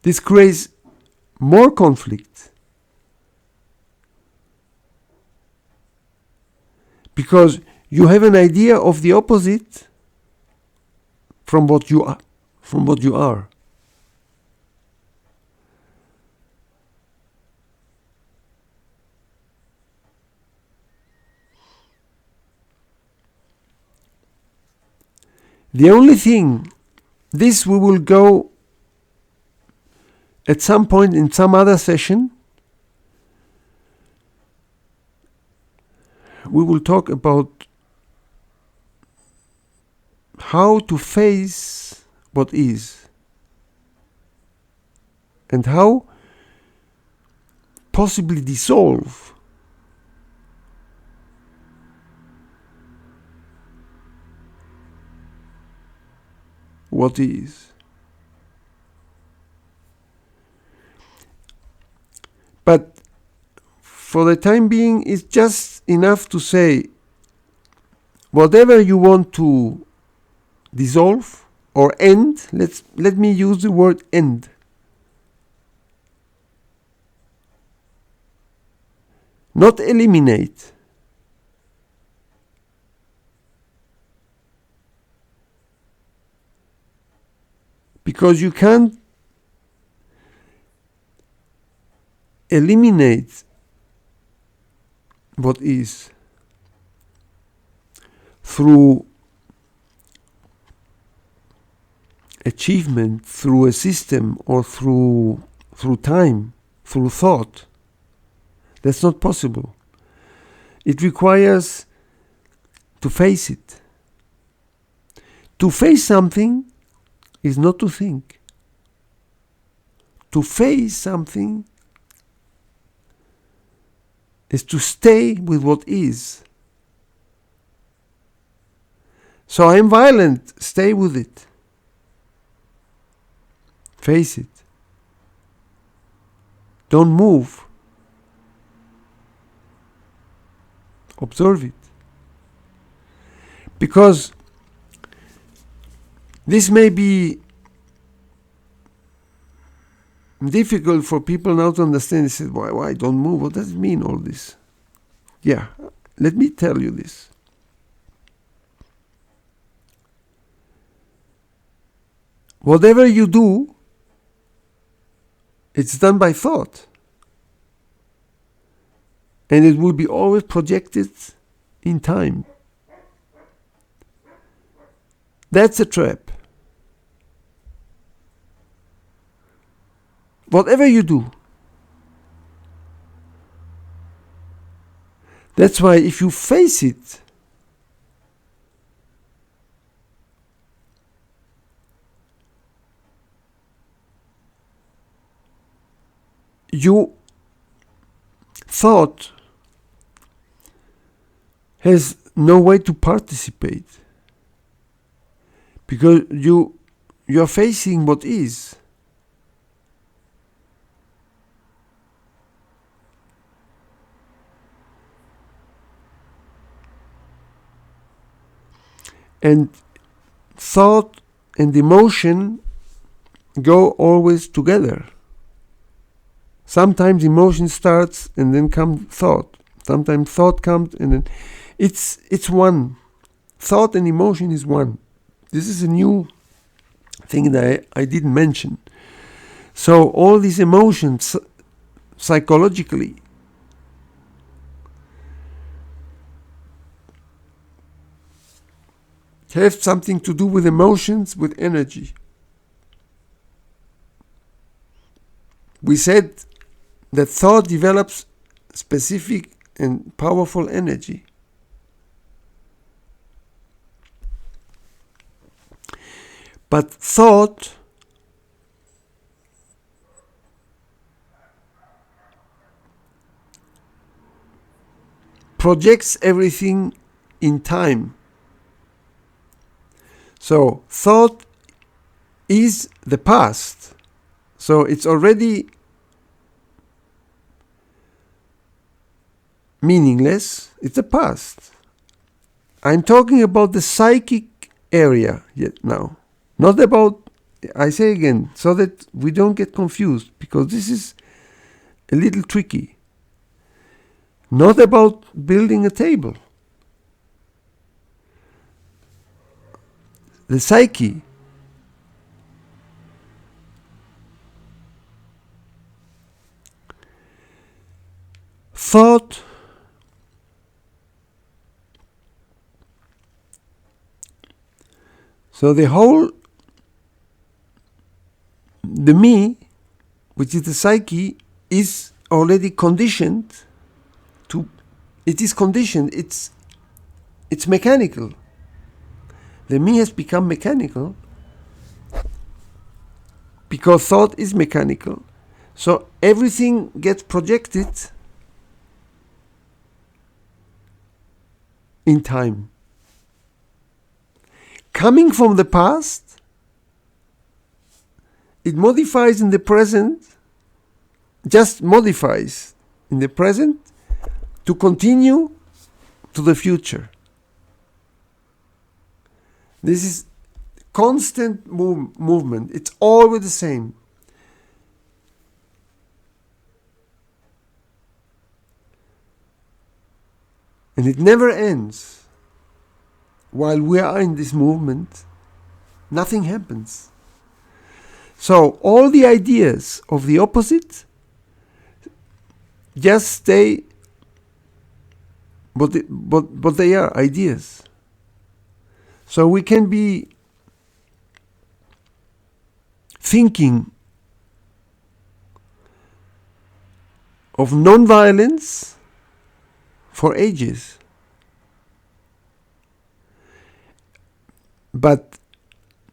This creates more conflict. Because you have an idea of the opposite from what you are. The only thing, this we will go at some point in some other session. We will talk about how to face what is and how possibly dissolve what is. But for the time being, it's just enough to say whatever you want to dissolve or end, let me use the word end. Not eliminate. Because you can't eliminate what is through achievement, through a system, or through time, through thought. That's not possible. It requires to face it. To face something is not to think. To face something is to stay with what is. So I'm violent, stay with it. Face it. Don't move. Observe it. Because this may be difficult for people now to understand. They say, why don't move? What does it mean, all this? Yeah, let me tell you this. Whatever you do, it's done by thought. And it will be always projected in time. That's a trap. Whatever you do. That's why if you face it, you thought has no way to participate, because you are facing what is. And thought and emotion go always together. Sometimes emotion starts and then comes thought. Sometimes thought comes and then it's one. Thought and emotion is one. This is a new thing that I didn't mention. So all these emotions psychologically have something to do with emotions, with energy. We said that thought develops specific and powerful energy. But thought projects everything in time. So thought is the past. So it's already meaningless. It's the past. I'm talking about the psychic area yet now. Not about, I say again, so that we don't get confused, because this is a little tricky. Not about building a table. The psyche. Thought so the me, which is the psyche, is already conditioned to, it is conditioned, it's mechanical. The me has become mechanical because thought is mechanical. So everything gets projected in time. Coming from the past, it modifies in the present, just modifies in the present to continue to the future. This is constant movement. It's always the same. And it never ends. While we are in this movement, nothing happens. So all the ideas of the opposite just stay but they are ideas. So we can be thinking of non-violence for ages. But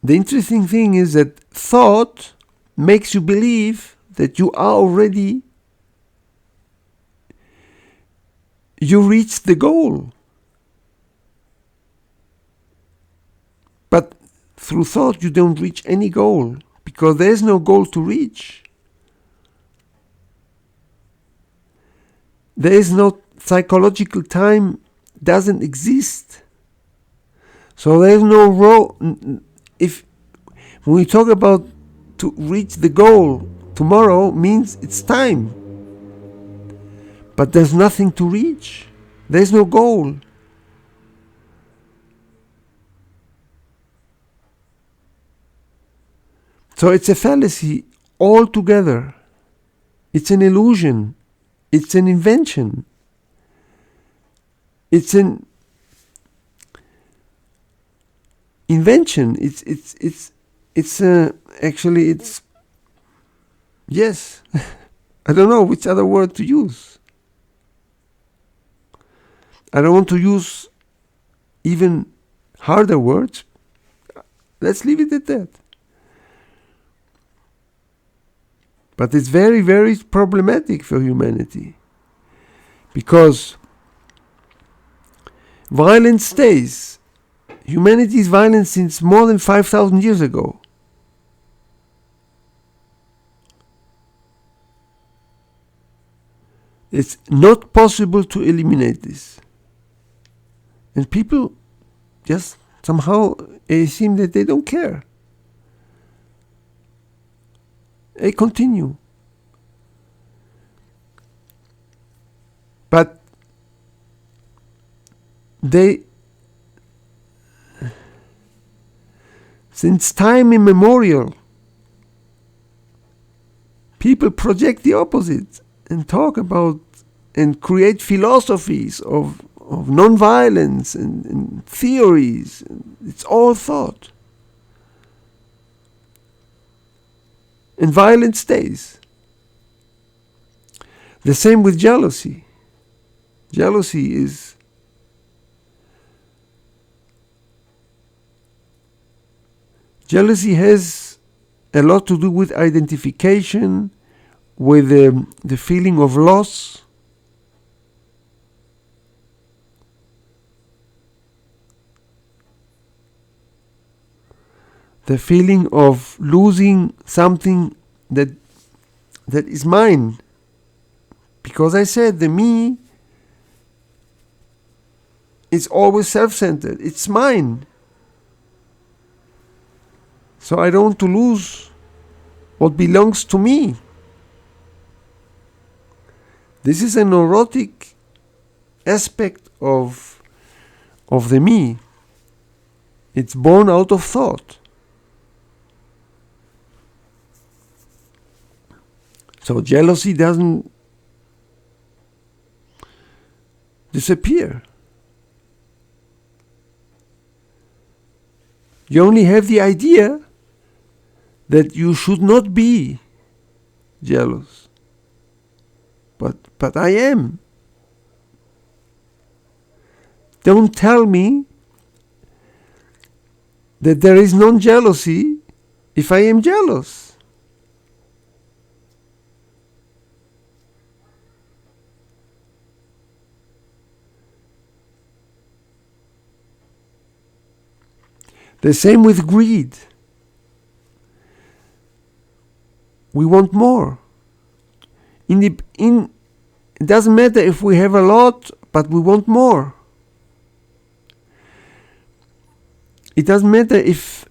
the interesting thing is that thought makes you believe that you are already, you reached the goal. But through thought you don't reach any goal, because there is no goal to reach. There is no psychological time, doesn't exist. So there is no if when we talk about to reach the goal, tomorrow means it's time. But there's nothing to reach. There's no goal. So it's a fallacy altogether. It's an illusion. It's an invention. It's an invention. Actually it's, yes. I don't know which other word to use. I don't want to use even harder words. Let's leave it at that. But it's very, very problematic for humanity, because violence stays. Humanity is violent since more than 5,000 years ago. It's not possible to eliminate this. And people just somehow seem that they don't care. They continue. But since time immemorial, people project the opposite and talk about and create philosophies of non-violence and theories. It's all thought. And violence stays. The same with jealousy. Jealousy has a lot to do with identification, with the feeling of loss. The feeling of losing something that is mine. Because I said the me is always self-centered. It's mine. So I don't want to lose what belongs to me. This is a neurotic aspect of the me. It's born out of thought. So jealousy doesn't disappear. You only have the idea that you should not be jealous. But I am. Don't tell me that there is non-jealousy if I am jealous. The same with greed. We want more. It doesn't matter if we have a lot, but we want more. it doesn't matter if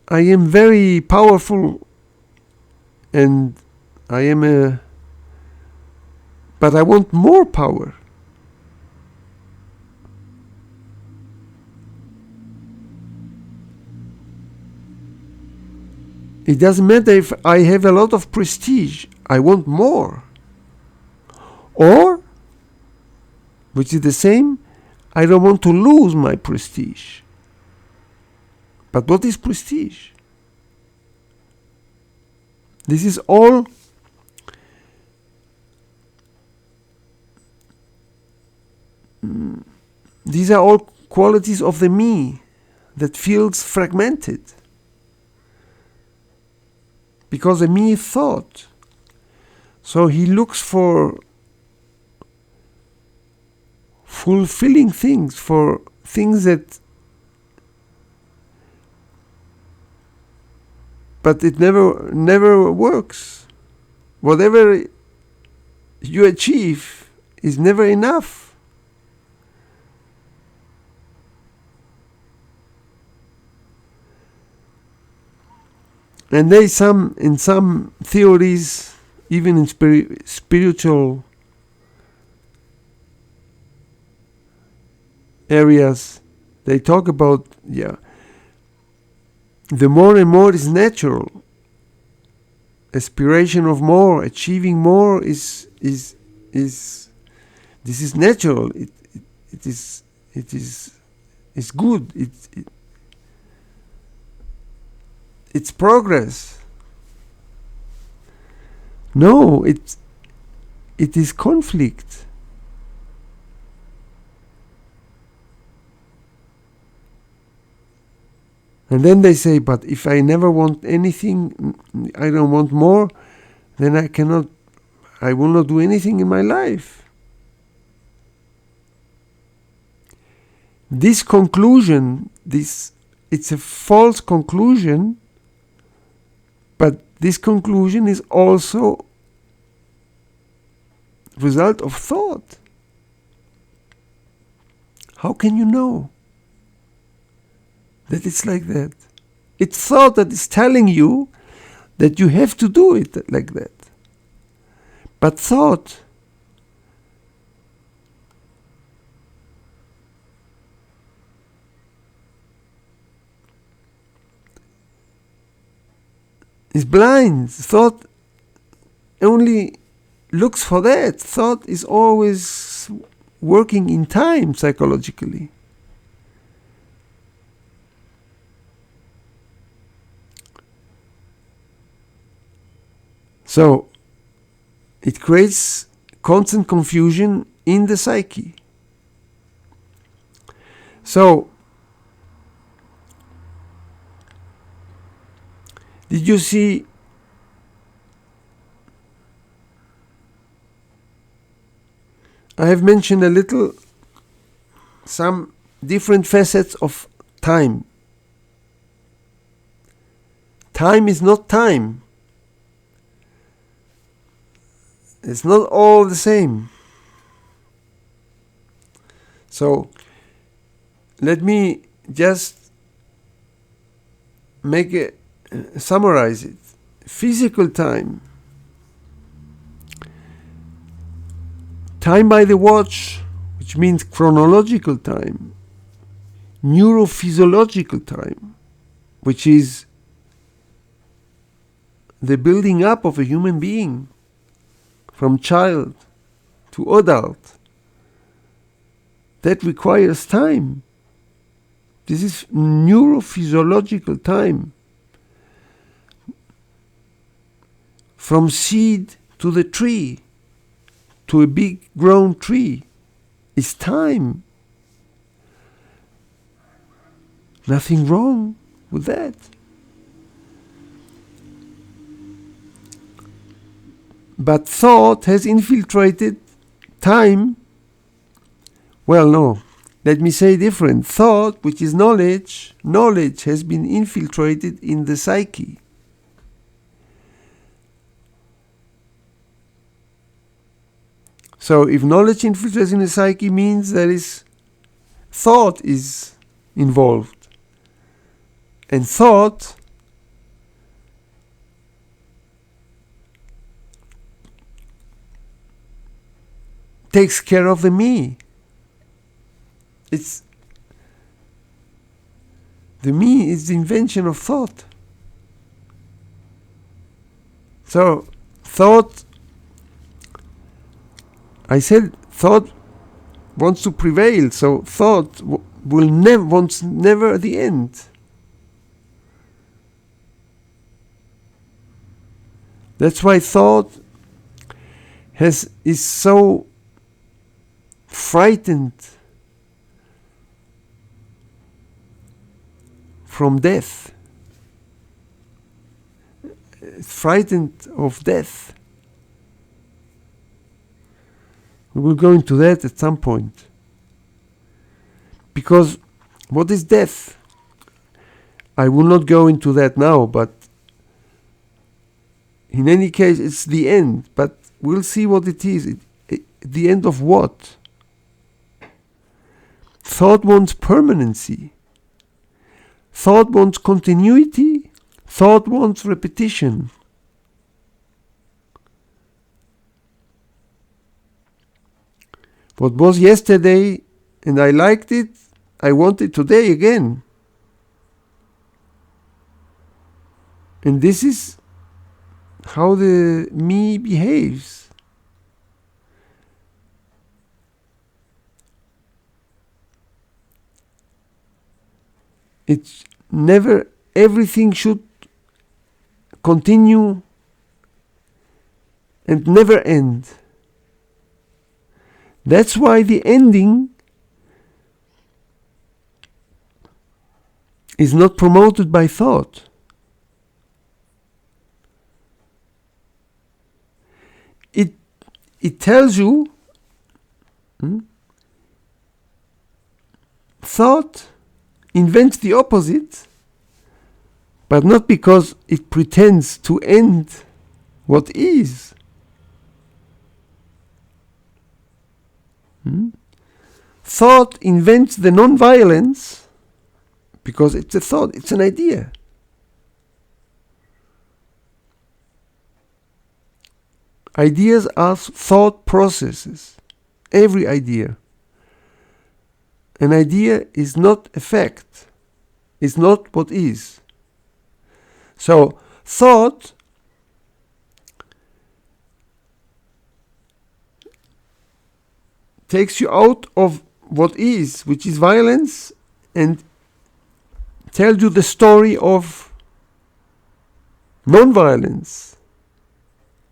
I am very powerful and I am but I want more power. It doesn't matter if I have a lot of prestige, I want more. Or, which is the same, I don't want to lose my prestige. But what is prestige? This is all these are all qualities of the me that feels fragmented. Because the me is thought. So he looks for fulfilling things, for things that, but it never works. Whatever you achieve is never enough. And in some theories, even in spiritual areas, they talk about, the more and more is natural. Aspiration of more, achieving more is this is natural. It is good. It's progress. No, it is conflict. And then they say, but if I never want anything, I don't want more, then I will not do anything in my life. This conclusion, it's a false conclusion, but this conclusion is also result of thought. How can you know that it's like that? It's thought that is telling you that you have to do it like that. But thought is blind. Thought only looks for that. Thought is always working in time psychologically. So it creates constant confusion in the psyche. So did you see I have mentioned a little some different facets of time. Time is not time. It's not all the same. So let me just summarize it. Physical time. Time by the watch, which means chronological time. Neurophysiological time, which is the building up of a human being from child to adult. That requires time. This is neurophysiological time. From seed to the tree, to a big grown tree, is time. Nothing wrong with that. But thought has infiltrated time. Well, no. Let me say different. Thought, which is knowledge has been infiltrated in the psyche. So if knowledge infiltrates in the psyche means there is thought is involved. And thought takes care of the me. The me is the invention of thought. So thought, I said thought wants to prevail, so thought wants never the end. That's why thought is so frightened from death, frightened of death. We will go into that at some point. Because what is death? I will not go into that now, but in any case, it's the end. But we'll see what it is. The end of what? Thought wants permanency. Thought wants continuity. Thought wants repetition. What was yesterday and I liked it, I want it today again. And this is how the me behaves. It's never, everything should continue and never end. That's why the ending is not promoted by thought. It tells you, thought invents the opposite, but not because it pretends to end what is. Thought invents the non-violence because it's a thought, it's an idea. Ideas are thought processes. Every idea. An idea is not a fact. It's not what is. So, thought takes you out of what is, which is violence, and tells you the story of non-violence.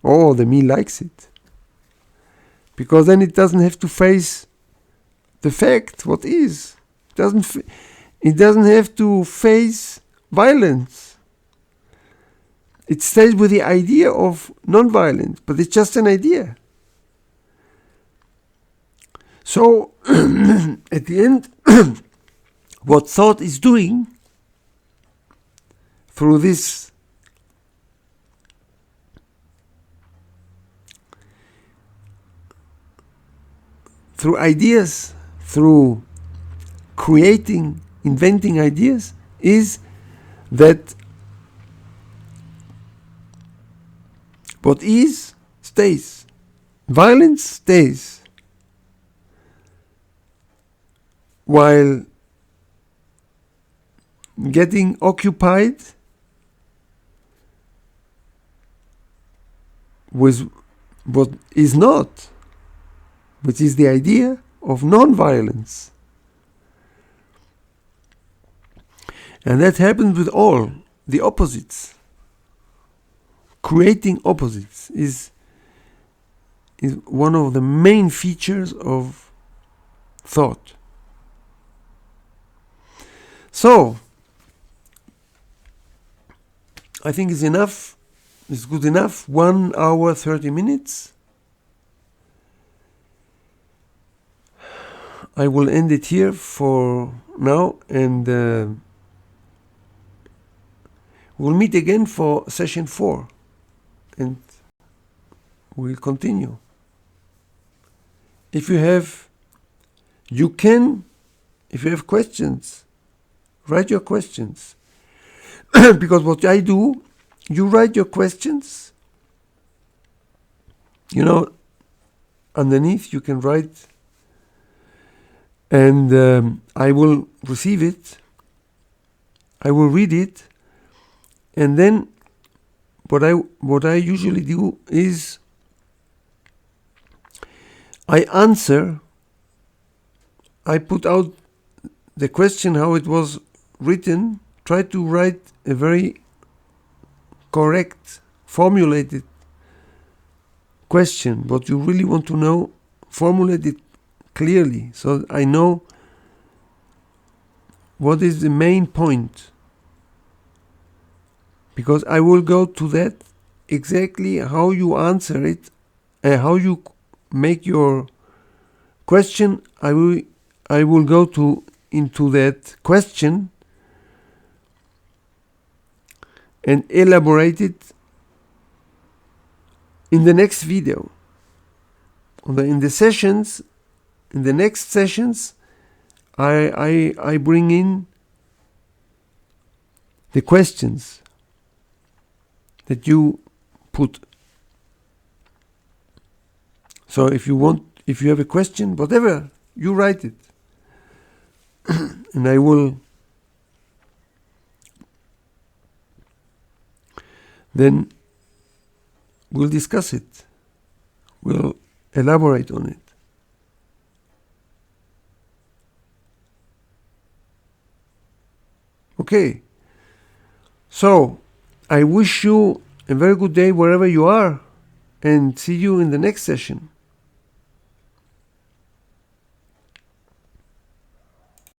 Oh, the me likes it. Because then it doesn't have to face the fact, what is. It doesn't have to face violence. It stays with the idea of non-violence, but it's just an idea. So, at the end, what thought is doing through this through ideas, through creating, inventing ideas, is that what is stays. Violence stays. While getting occupied with what is not, which is the idea of non-violence. And that happens with all the opposites. Creating opposites is one of the main features of thought. So, I think it's enough, it's good enough, 1 hour 30 minutes. I will end it here for now, and we'll meet again for session 4, and we'll continue. If you have questions, write your questions. Because what I do, you write your questions, underneath you can write, and I will receive it, I will read it, and then what I usually do is I answer, I put out the question how it was written, try to write a very correct, formulated question, what you really want to know, formulate it clearly so I know what is the main point. Because I will go to that exactly how you answer it, how you make your question. I will go into that question and elaborate it in the next video. In the next sessions, I bring in the questions that you put. So if you have a question, whatever, you write it. And I will then we'll discuss it. We'll elaborate on it. Okay. So I wish you a very good day wherever you are, and see you in the next session.